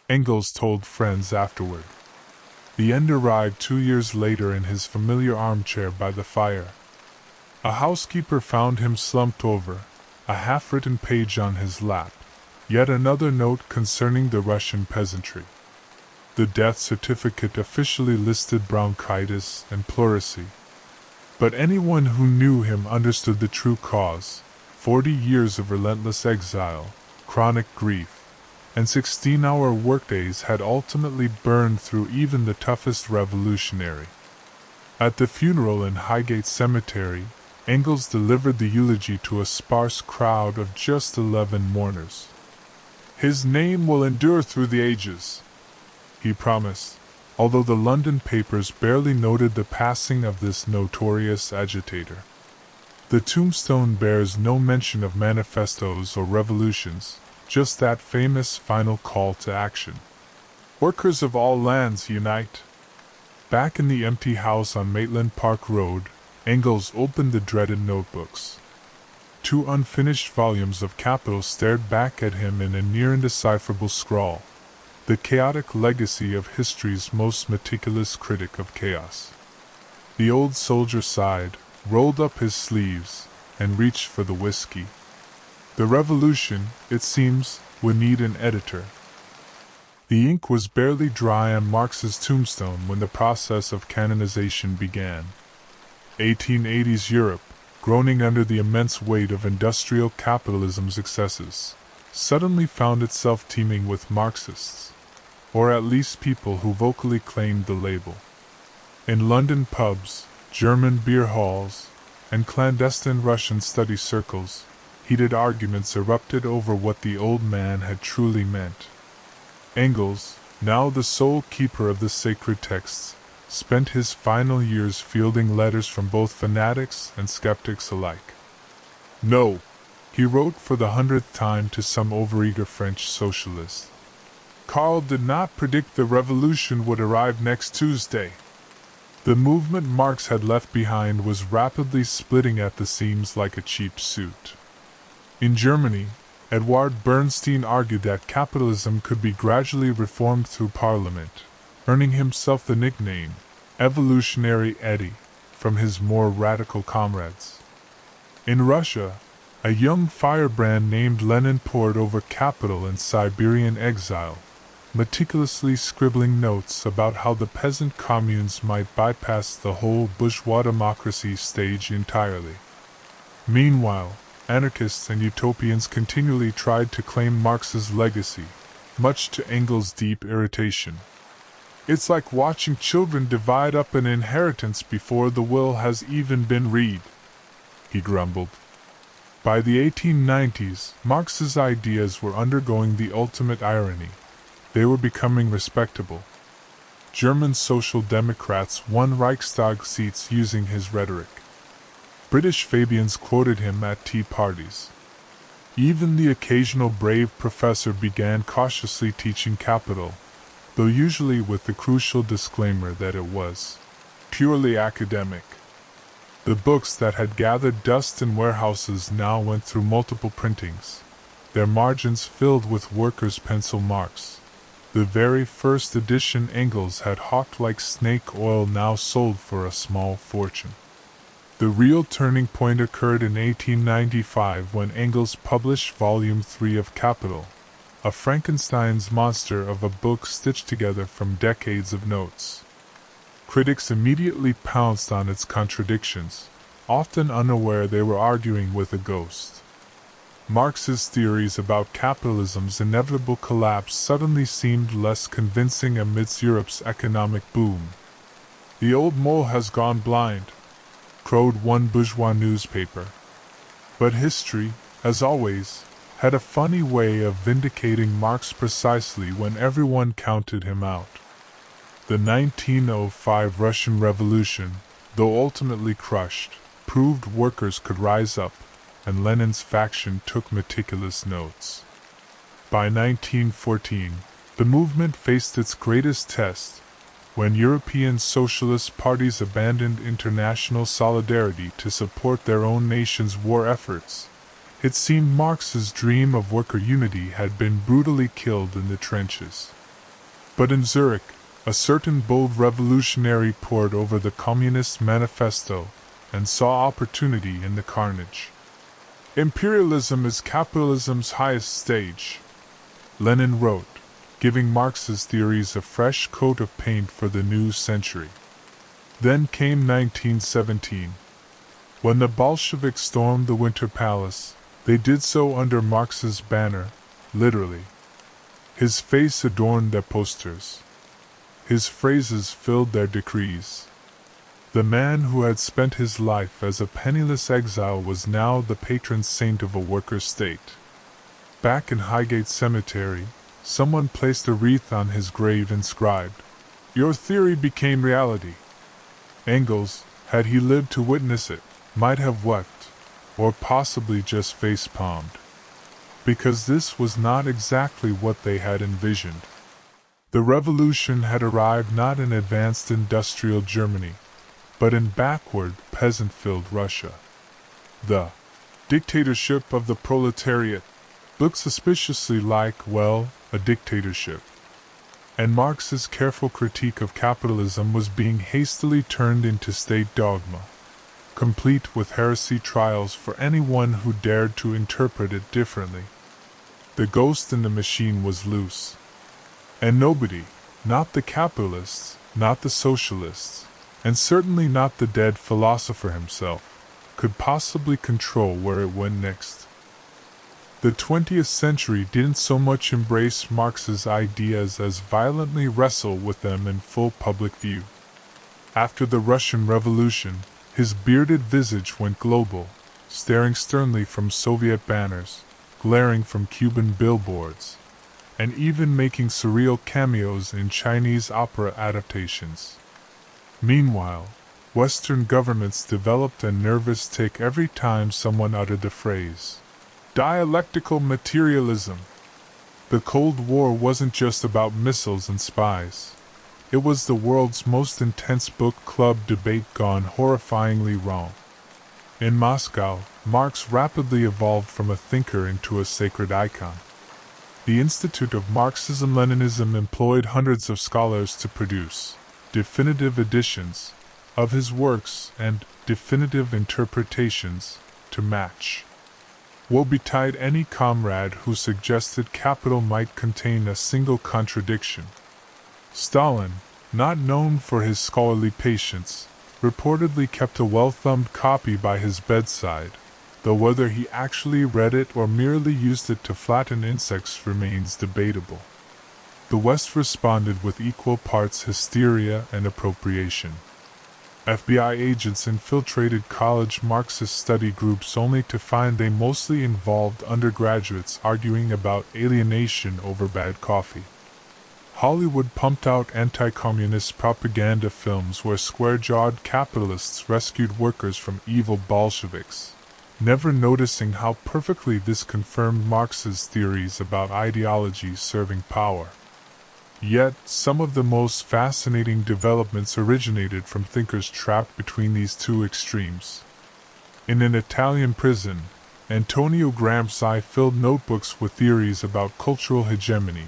Engels told friends afterward. The end arrived 2 years later in his familiar armchair by the fire. A housekeeper found him slumped over, a half-written page on his lap, yet another note concerning the Russian peasantry. The death certificate officially listed bronchitis and pleurisy. But anyone who knew him understood the true cause: 40 years of relentless exile, chronic grief, and 16-hour workdays had ultimately burned through even the toughest revolutionary. At the funeral in Highgate Cemetery, Engels delivered the eulogy to a sparse crowd of just 11 mourners. "His name will endure through the ages," he promised, although the London papers barely noted the passing of this notorious agitator. The tombstone bears no mention of manifestos or revolutions, just that famous final call to action. "Workers of all lands, unite!" Back in the empty house on Maitland Park Road, Engels opened the dreaded notebooks. 2 unfinished volumes of Capital stared back at him in a near-indecipherable scrawl, the chaotic legacy of history's most meticulous critic of chaos. The old soldier sighed, rolled up his sleeves, and reached for the whiskey. The revolution, it seems, would need an editor. The ink was barely dry on Marx's tombstone when the process of canonization began. 1880s Europe, groaning under the immense weight of industrial capitalism's excesses, suddenly found itself teeming with Marxists, or at least people who vocally claimed the label. In London pubs, German beer halls, and clandestine Russian study circles, heated arguments erupted over what the old man had truly meant. Engels, now the sole keeper of the sacred texts, spent his final years fielding letters from both fanatics and skeptics alike. "No," he wrote for the 100th time to some overeager French socialist. "Karl did not predict the revolution would arrive next Tuesday." The movement Marx had left behind was rapidly splitting at the seams like a cheap suit. In Germany, Eduard Bernstein argued that capitalism could be gradually reformed through parliament, earning himself the nickname Evolutionary Eddie from his more radical comrades. In Russia, a young firebrand named Lenin pored over capital in Siberian exile, meticulously scribbling notes about how the peasant communes might bypass the whole bourgeois democracy stage entirely. Meanwhile, anarchists and utopians continually tried to claim Marx's legacy, much to Engels' deep irritation. "It's like watching children divide up an inheritance before the will has even been read," he grumbled. By the 1890s, Marx's ideas were undergoing the ultimate irony. They were becoming respectable. German Social Democrats won Reichstag seats using his rhetoric. British Fabians quoted him at tea parties. Even the occasional brave professor began cautiously teaching Capital, though usually with the crucial disclaimer that it was purely academic. The books that had gathered dust in warehouses now went through multiple printings, their margins filled with workers' pencil marks. The very first edition Engels had hawked like snake oil now sold for a small fortune. The real turning point occurred in 1895 when Engels published Volume 3 of Capital, a Frankenstein's monster of a book stitched together from decades of notes. Critics immediately pounced on its contradictions, often unaware they were arguing with a ghost. Marx's theories about capitalism's inevitable collapse suddenly seemed less convincing amidst Europe's economic boom. "The old mole has gone blind," crowed one bourgeois newspaper. But history, as always, had a funny way of vindicating Marx precisely when everyone counted him out. The 1905 Russian Revolution, though ultimately crushed, proved workers could rise up, and Lenin's faction took meticulous notes. By 1914, the movement faced its greatest test, when European socialist parties abandoned international solidarity to support their own nation's war efforts. It seemed Marx's dream of worker unity had been brutally killed in the trenches. But in Zurich, a certain bold revolutionary pored over the Communist Manifesto, and saw opportunity in the carnage. Imperialism is capitalism's highest stage, Lenin wrote, giving Marx's theories a fresh coat of paint for the new century. Then came 1917. When the Bolsheviks stormed the Winter Palace, they did so under Marx's banner, literally. His face adorned their posters. His phrases filled their decrees. The man who had spent his life as a penniless exile was now the patron saint of a worker state. Back in Highgate Cemetery, someone placed a wreath on his grave inscribed, "Your theory became reality." Engels, had he lived to witness it, might have wept, or possibly just face-palmed. Because this was not exactly what they had envisioned. The revolution had arrived not in advanced industrial Germany, but in backward, peasant-filled Russia. The dictatorship of the proletariat looked suspiciously like, well, a dictatorship. And Marx's careful critique of capitalism was being hastily turned into state dogma, complete with heresy trials for anyone who dared to interpret it differently. The ghost in the machine was loose. And nobody, not the capitalists, not the socialists, and certainly not the dead philosopher himself, could possibly control where it went next. The 20th century didn't so much embrace Marx's ideas as violently wrestle with them in full public view. After the Russian Revolution, his bearded visage went global, staring sternly from Soviet banners, glaring from Cuban billboards, and even making surreal cameos in Chinese opera adaptations. Meanwhile, Western governments developed a nervous tic every time someone uttered the phrase, "dialectical materialism." The Cold War wasn't just about missiles and spies. It was the world's most intense book club debate gone horrifyingly wrong. In Moscow, Marx rapidly evolved from a thinker into a sacred icon. The Institute of Marxism-Leninism employed hundreds of scholars to produce definitive editions of his works and definitive interpretations to match. Woe betide any comrade who suggested capital might contain a single contradiction. Stalin, not known for his scholarly patience, reportedly kept a well-thumbed copy by his bedside, though whether he actually read it or merely used it to flatten insects remains debatable. The West responded with equal parts hysteria and appropriation. FBI agents infiltrated college Marxist study groups only to find they mostly involved undergraduates arguing about alienation over bad coffee. Hollywood pumped out anti-communist propaganda films where square-jawed capitalists rescued workers from evil Bolsheviks, never noticing how perfectly this confirmed Marx's theories about ideology serving power. Yet, some of the most fascinating developments originated from thinkers trapped between these two extremes. In an Italian prison, Antonio Gramsci filled notebooks with theories about cultural hegemony,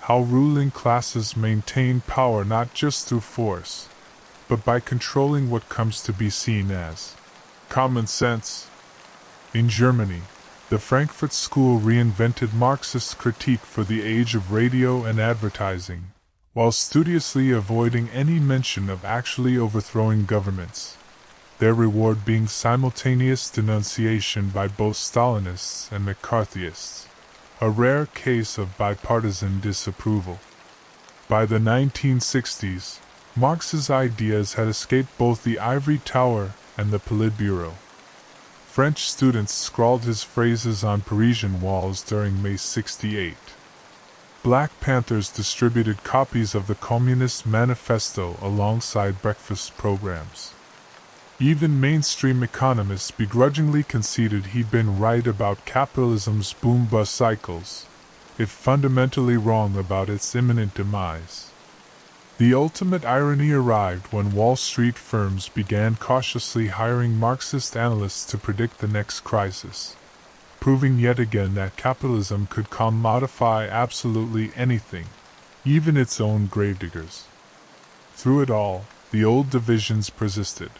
how ruling classes maintain power not just through force, but by controlling what comes to be seen as common sense. In Germany, the Frankfurt School reinvented Marxist critique for the age of radio and advertising, while studiously avoiding any mention of actually overthrowing governments, their reward being simultaneous denunciation by both Stalinists and McCarthyists, a rare case of bipartisan disapproval. By the 1960s, Marx's ideas had escaped both the ivory tower and the Politburo. French students scrawled his phrases on Parisian walls during May '68. Black Panthers distributed copies of the Communist Manifesto alongside breakfast programs. Even mainstream economists begrudgingly conceded he'd been right about capitalism's boom-bust cycles, if fundamentally wrong about its imminent demise. The ultimate irony arrived when Wall Street firms began cautiously hiring Marxist analysts to predict the next crisis, proving yet again that capitalism could commodify absolutely anything, even its own gravediggers. Through it all, the old divisions persisted.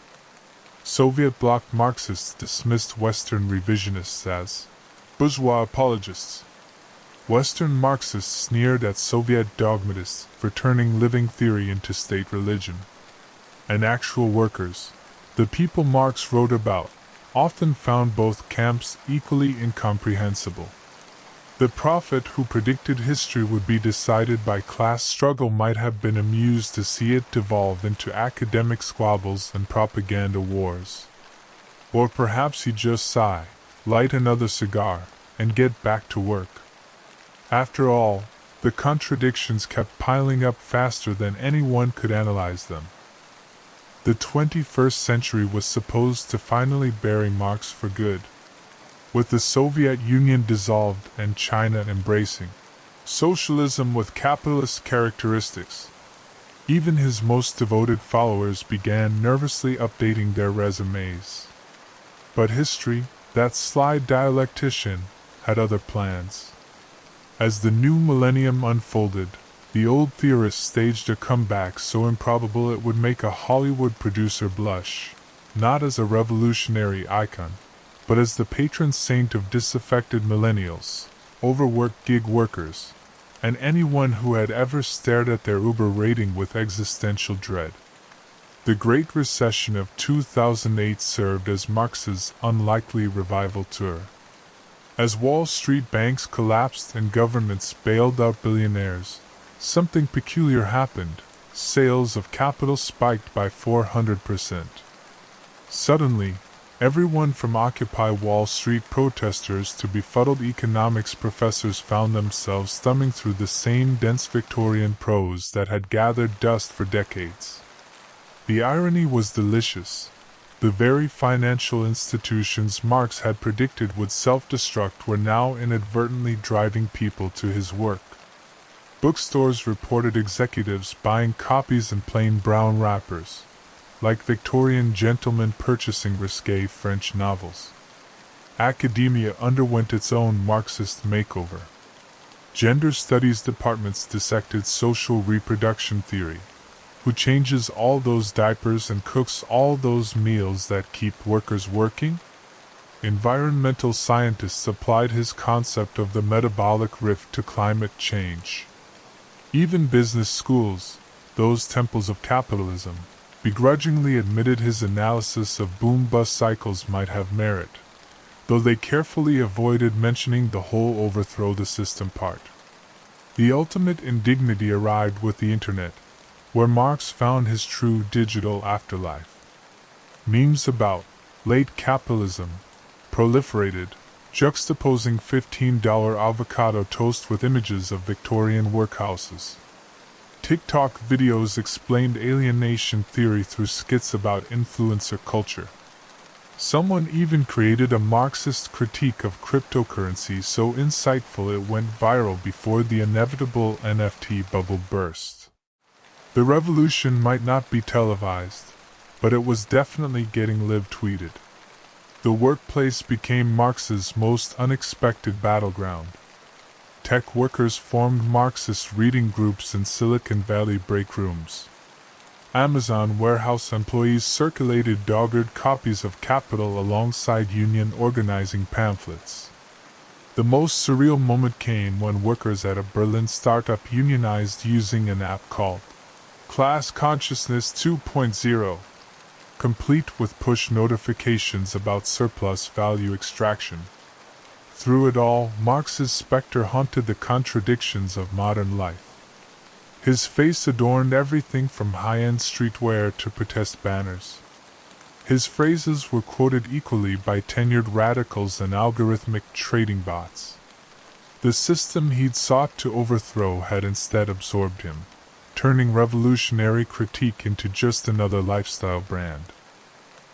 Soviet bloc Marxists dismissed Western revisionists as bourgeois apologists. Western Marxists sneered at Soviet dogmatists for turning living theory into state religion. And actual workers, the people Marx wrote about, often found both camps equally incomprehensible. The prophet who predicted history would be decided by class struggle might have been amused to see it devolve into academic squabbles and propaganda wars. Or perhaps he'd just sigh, light another cigar, and get back to work. After all, the contradictions kept piling up faster than anyone could analyze them. The 21st century was supposed to finally bury Marx for good. With the Soviet Union dissolved and China embracing socialism with capitalist characteristics, even his most devoted followers began nervously updating their resumes. But history, that sly dialectician, had other plans. As the new millennium unfolded, the old theorists staged a comeback so improbable it would make a Hollywood producer blush, not as a revolutionary icon, but as the patron saint of disaffected millennials, overworked gig workers, and anyone who had ever stared at their Uber rating with existential dread. The Great Recession of 2008 served as Marx's unlikely revival tour. As Wall Street banks collapsed and governments bailed out billionaires, something peculiar happened. Sales of capital spiked by 400%. Suddenly, everyone from Occupy Wall Street protesters to befuddled economics professors found themselves thumbing through the same dense Victorian prose that had gathered dust for decades. The irony was delicious. The very financial institutions Marx had predicted would self-destruct were now inadvertently driving people to his work. Bookstores reported executives buying copies in plain brown wrappers, like Victorian gentlemen purchasing risque French novels. Academia underwent its own Marxist makeover. Gender studies departments dissected social reproduction theory. Who changes all those diapers and cooks all those meals that keep workers working? Environmental scientists applied his concept of the metabolic rift to climate change. Even business schools, those temples of capitalism, begrudgingly admitted his analysis of boom-bust cycles might have merit, though they carefully avoided mentioning the whole overthrow the system part. The ultimate indignity arrived with the internet, where Marx found his true digital afterlife. Memes about late capitalism proliferated, juxtaposing $15 avocado toast with images of Victorian workhouses. TikTok videos explained alienation theory through skits about influencer culture. Someone even created a Marxist critique of cryptocurrency so insightful it went viral before the inevitable NFT bubble burst. The revolution might not be televised, but it was definitely getting live-tweeted. The workplace became Marx's most unexpected battleground. Tech workers formed Marxist reading groups in Silicon Valley break rooms. Amazon warehouse employees circulated dogged copies of Capital alongside union organizing pamphlets. The most surreal moment came when workers at a Berlin startup unionized using an app called Class Consciousness 2.0, complete with push notifications about surplus value extraction. Through it all, Marx's specter haunted the contradictions of modern life. His face adorned everything from high-end streetwear to protest banners. His phrases were quoted equally by tenured radicals and algorithmic trading bots. The system he'd sought to overthrow had instead absorbed him, turning revolutionary critique into just another lifestyle brand.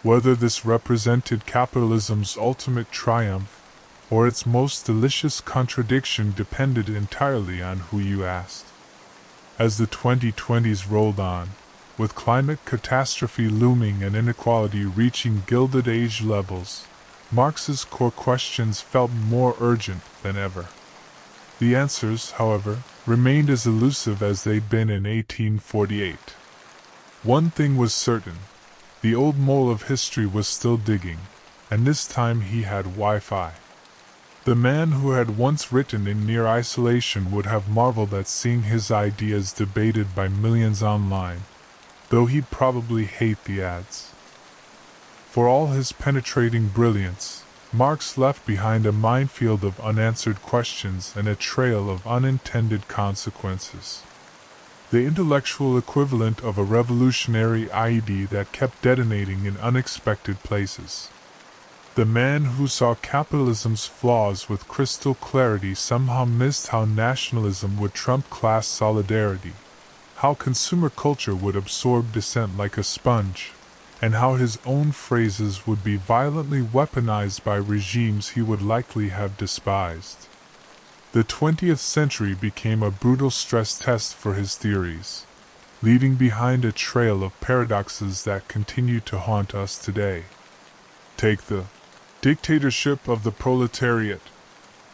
Whether this represented capitalism's ultimate triumph or its most delicious contradiction depended entirely on who you asked. As the 2020s rolled on, with climate catastrophe looming and inequality reaching Gilded Age levels, Marx's core questions felt more urgent than ever. The answers, however, remained as elusive as they'd been in 1848. One thing was certain: The old mole of history was still digging, and this time he had Wi-Fi. The man who had once written in near isolation would have marveled at seeing his ideas debated by millions online, though he'd probably hate the ads. For all his penetrating brilliance, Marx left behind a minefield of unanswered questions and a trail of unintended consequences. The intellectual equivalent of a revolutionary IED that kept detonating in unexpected places. The man who saw capitalism's flaws with crystal clarity somehow missed how nationalism would trump class solidarity, how consumer culture would absorb dissent like a sponge, and how his own phrases would be violently weaponized by regimes he would likely have despised. The 20th century became a brutal stress test for his theories, leaving behind a trail of paradoxes that continue to haunt us today. Take the dictatorship of the proletariat,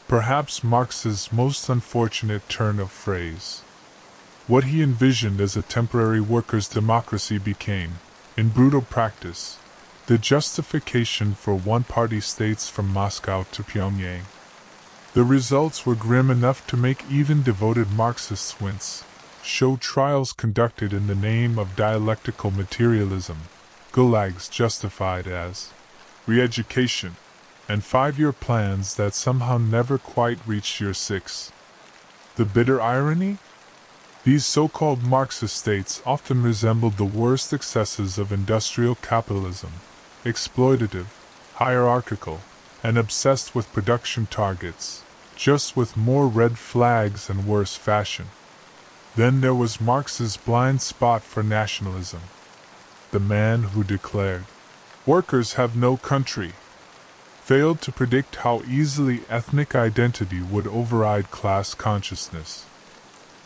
perhaps Marx's most unfortunate turn of phrase. What he envisioned as a temporary workers' democracy became, in brutal practice, the justification for one-party states from Moscow to Pyongyang. The results were grim enough to make even devoted Marxists wince. Show trials conducted in the name of dialectical materialism, gulags justified as re-education, and 5-year plans that somehow never quite reached year 6. The bitter irony? These so-called Marxist states often resembled the worst excesses of industrial capitalism, exploitative, hierarchical, and obsessed with production targets, just with more red flags and worse fashion. Then there was Marx's blind spot for nationalism. The man who declared, "Workers have no country," failed to predict how easily ethnic identity would override class consciousness.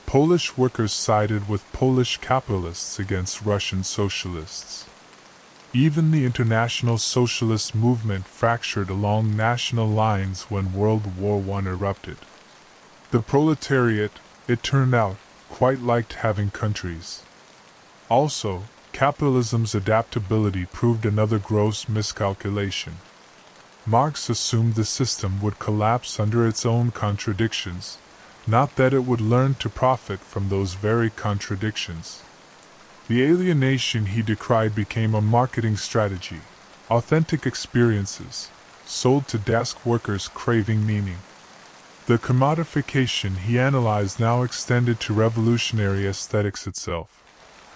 Polish workers sided with Polish capitalists against Russian socialists. Even the international socialist movement fractured along national lines when World War I erupted. The proletariat, it turned out, quite liked having countries. Also, capitalism's adaptability proved another gross miscalculation. Marx assumed the system would collapse under its own contradictions, not that it would learn to profit from those very contradictions. The alienation he decried became a marketing strategy, authentic experiences, sold to desk workers craving meaning. The commodification he analyzed now extended to revolutionary aesthetics itself,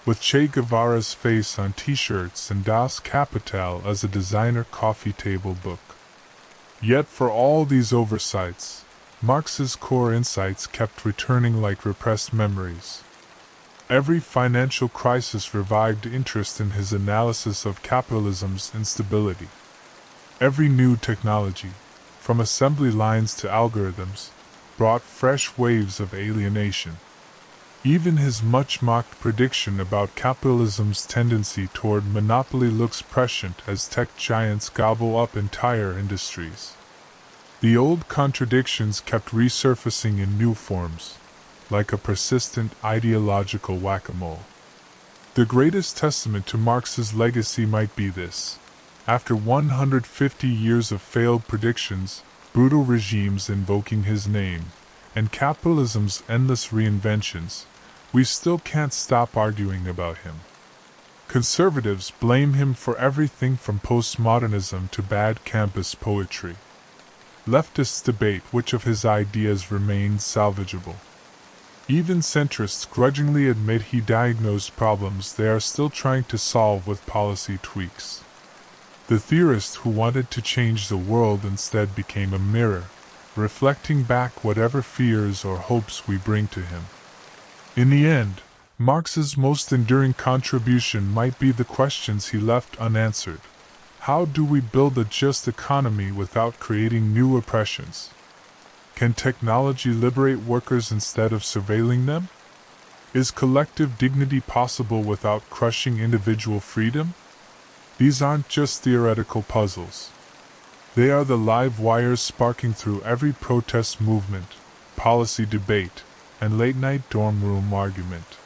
with Che Guevara's face on t-shirts and Das Kapital as a designer coffee table book. Yet for all these oversights, Marx's core insights kept returning like repressed memories. Every financial crisis revived interest in his analysis of capitalism's instability. Every new technology, from assembly lines to algorithms, brought fresh waves of alienation. Even his much-mocked prediction about capitalism's tendency toward monopoly looks prescient as tech giants gobble up entire industries. The old contradictions kept resurfacing in new forms, like a persistent ideological whack-a-mole. The greatest testament to Marx's legacy might be this. After 150 years of failed predictions, brutal regimes invoking his name, and capitalism's endless reinventions, we still can't stop arguing about him. Conservatives blame him for everything from postmodernism to bad campus poetry. Leftists debate which of his ideas remain salvageable. Even centrists grudgingly admit he diagnosed problems they are still trying to solve with policy tweaks. The theorist who wanted to change the world instead became a mirror, reflecting back whatever fears or hopes we bring to him. In the end, Marx's most enduring contribution might be the questions he left unanswered. How do we build a just economy without creating new oppressions? Can technology liberate workers instead of surveilling them? Is collective dignity possible without crushing individual freedom? These aren't just theoretical puzzles. They are the live wires sparking through every protest movement, policy debate, and late-night dorm room argument.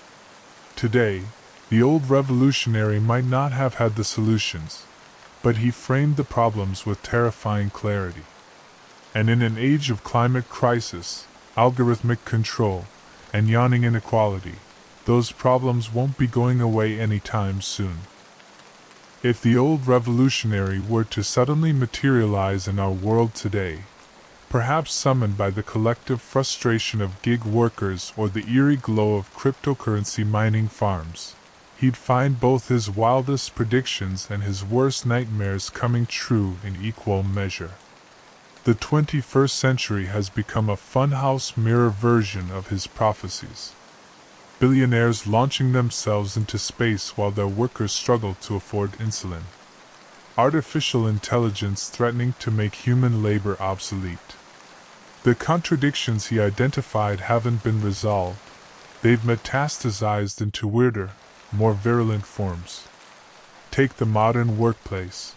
Today, The old revolutionary might not have had the solutions, but he framed the problems with terrifying clarity. And in an age of climate crisis, algorithmic control, and yawning inequality, those problems won't be going away anytime soon. If the old revolutionary were to suddenly materialize in our world today, perhaps summoned by the collective frustration of gig workers or the eerie glow of cryptocurrency mining farms, he'd find both his wildest predictions and his worst nightmares coming true in equal measure. The 21st century has become a funhouse mirror version of his prophecies. Billionaires launching themselves into space while their workers struggle to afford insulin. Artificial intelligence threatening to make human labor obsolete. The contradictions he identified haven't been resolved. They've metastasized into weirder, more virulent forms. Take the modern workplace.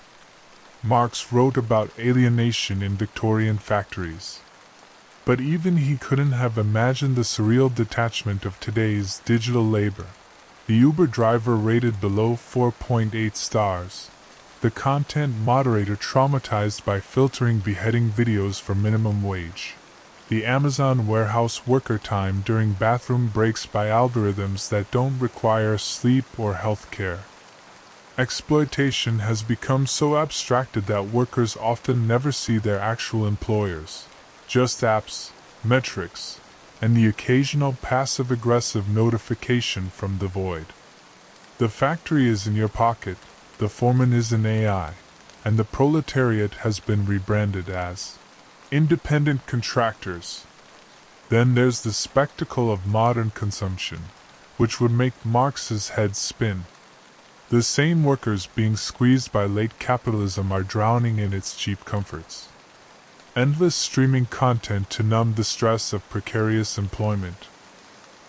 Marx wrote about alienation in Victorian factories. But even he couldn't have imagined the surreal detachment of today's digital labor. The Uber driver rated below 4.8 stars. The content moderator traumatized by filtering beheading videos for minimum wage. The Amazon warehouse worker time during bathroom breaks by algorithms that don't require sleep or health care. Exploitation has become so abstracted that workers often never see their actual employers. Just apps, metrics, and the occasional passive-aggressive notification from the void. The factory is in your pocket, the foreman is an AI, and the proletariat has been rebranded as independent contractors. Then there's the spectacle of modern consumption, which would make Marx's head spin. The same workers being squeezed by late capitalism are drowning in its cheap comforts. Endless streaming content to numb the stress of precarious employment.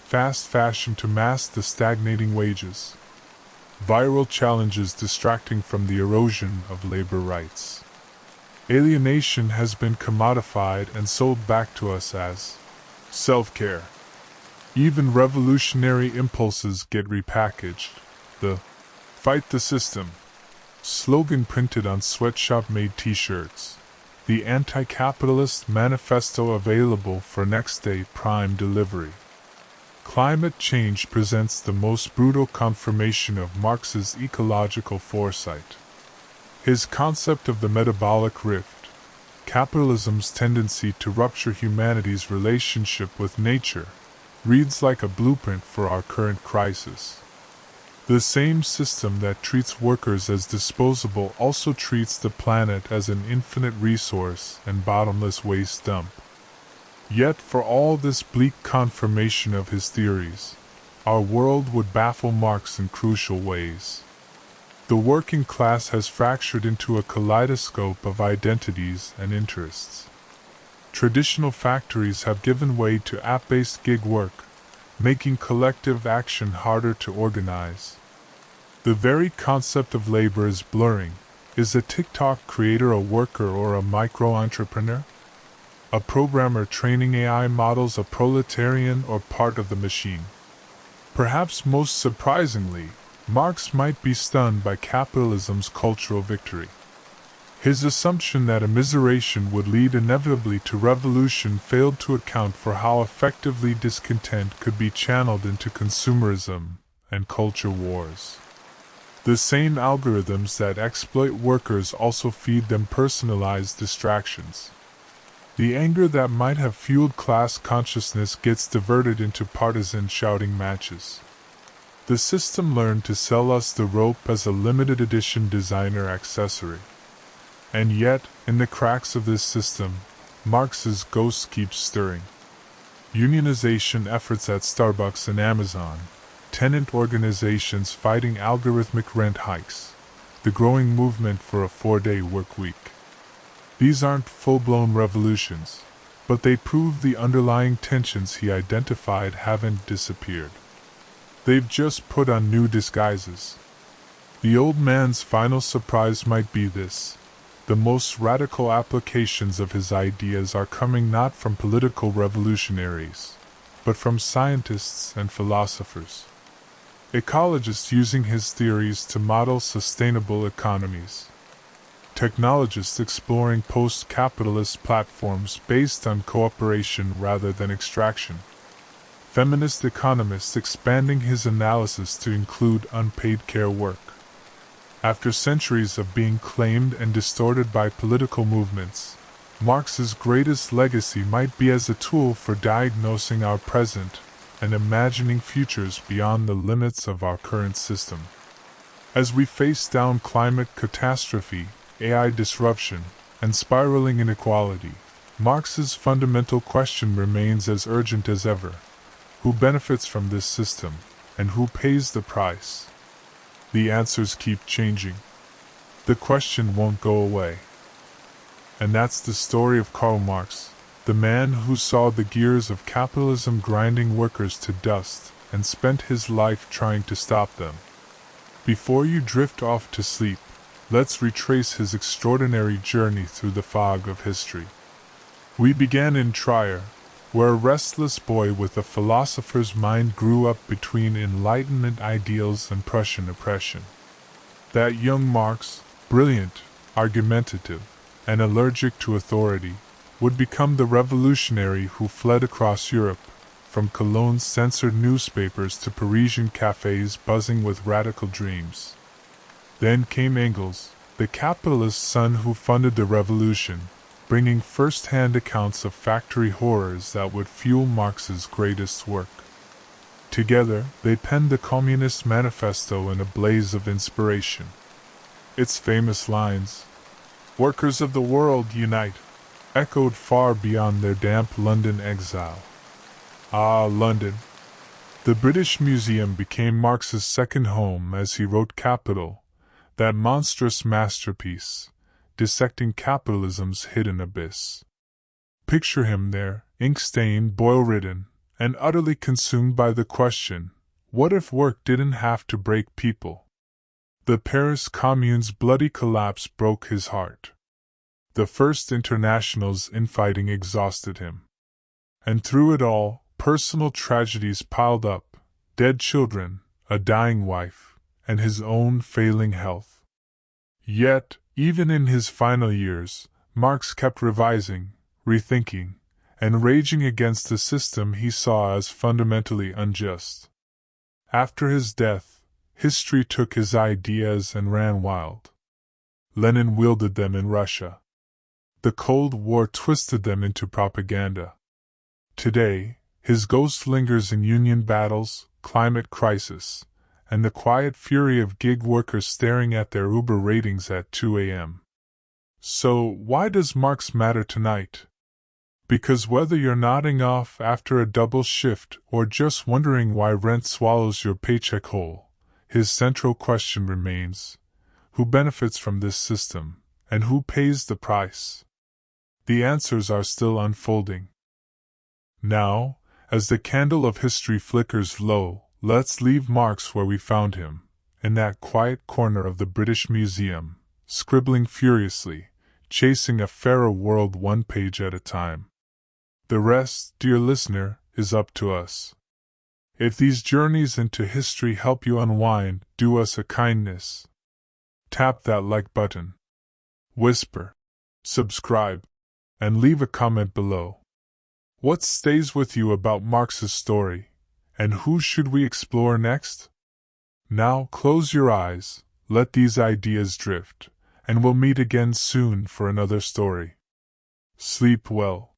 Fast fashion to mask the stagnating wages. Viral challenges distracting from the erosion of labor rights. Alienation has been commodified and sold back to us as self-care. Even revolutionary impulses get repackaged. The "Fight the System" slogan printed on sweatshop-made t-shirts. The anti-capitalist manifesto available for next-day prime delivery. Climate change presents the most brutal confirmation of Marx's ecological foresight. His concept of the metabolic rift, capitalism's tendency to rupture humanity's relationship with nature, reads like a blueprint for our current crisis. The same system that treats workers as disposable also treats the planet as an infinite resource and bottomless waste dump. Yet for all this bleak confirmation of his theories, our world would baffle Marx in crucial ways. The working class has fractured into a kaleidoscope of identities and interests. Traditional factories have given way to app-based gig work, making collective action harder to organize. The very concept of labor is blurring. Is a TikTok creator a worker or a micro-entrepreneur? A programmer training AI models a proletarian or part of the machine? Perhaps most surprisingly, Marx might be stunned by capitalism's cultural victory. His assumption that immiseration would lead inevitably to revolution failed to account for how effectively discontent could be channeled into consumerism and culture wars. The same algorithms that exploit workers also feed them personalized distractions. The anger that might have fueled class consciousness gets diverted into partisan shouting matches. The system learned to sell us the rope as a limited edition designer accessory. And yet, in the cracks of this system, Marx's ghost keeps stirring. Unionization efforts at Starbucks and Amazon, tenant organizations fighting algorithmic rent hikes, the growing movement for a 4-day work week. These aren't full-blown revolutions, but they prove the underlying tensions he identified haven't disappeared. They've just put on new disguises. The old man's final surprise might be this: the most radical applications of his ideas are coming not from political revolutionaries, but from scientists and philosophers. ecologists using his theories to model sustainable economies, technologists exploring post-capitalist platforms based on cooperation rather than extraction, feminist economists expanding his analysis to include unpaid care work. After centuries of being claimed and distorted by political movements, Marx's greatest legacy might be as a tool for diagnosing our present and imagining futures beyond the limits of our current system. As we face down climate catastrophe, AI disruption, and spiraling inequality, Marx's fundamental question remains as urgent as ever. Who benefits from this system, and who pays the price? The answers keep changing. The question won't go away. And that's the story of Karl Marx, the man who saw the gears of capitalism grinding workers to dust and spent his life trying to stop them. Before you drift off to sleep, let's retrace his extraordinary journey through the fog of history. We began in Trier, where a restless boy with a philosopher's mind grew up between Enlightenment ideals and Prussian oppression. That young Marx, brilliant, argumentative, and allergic to authority, would become the revolutionary who fled across Europe, from Cologne's censored newspapers to Parisian cafes buzzing with radical dreams. Then came Engels, the capitalist son who funded the revolution, bringing first-hand accounts of factory horrors that would fuel Marx's greatest work. Together, they penned the Communist Manifesto in a blaze of inspiration. Its famous lines, "Workers of the world, unite," echoed far beyond their damp London exile. Ah, London! The British Museum became Marx's second home as he wrote Capital, that monstrous masterpiece, dissecting capitalism's hidden abyss. Picture him there, ink-stained, boil-ridden, and utterly consumed by the question, what if work didn't have to break people? The Paris Commune's bloody collapse broke his heart. The First International's infighting exhausted him. And through it all, personal tragedies piled up, dead children, a dying wife, and his own failing health. Yet, even in his final years, Marx kept revising, rethinking, and raging against a system he saw as fundamentally unjust. After his death, history took his ideas and ran wild. Lenin wielded them in Russia. The Cold War twisted them into propaganda. Today, his ghost lingers in union battles, climate crisis, and the quiet fury of gig workers staring at their Uber ratings at 2 a.m. So, why does Marx matter tonight? Because whether you're nodding off after a double shift or just wondering why rent swallows your paycheck whole, his central question remains, who benefits from this system, and who pays the price? The answers are still unfolding. Now, as the candle of history flickers low, let's leave Marx where we found him, in that quiet corner of the British Museum, scribbling furiously, chasing a fairer world one page at a time. The rest, dear listener, is up to us. If these journeys into history help you unwind, do us a kindness. Tap that like button. Whisper. Subscribe. And leave a comment below. What stays with you about Marx's story, and who should we explore next? Now close your eyes, let these ideas drift, and we'll meet again soon for another story. Sleep well.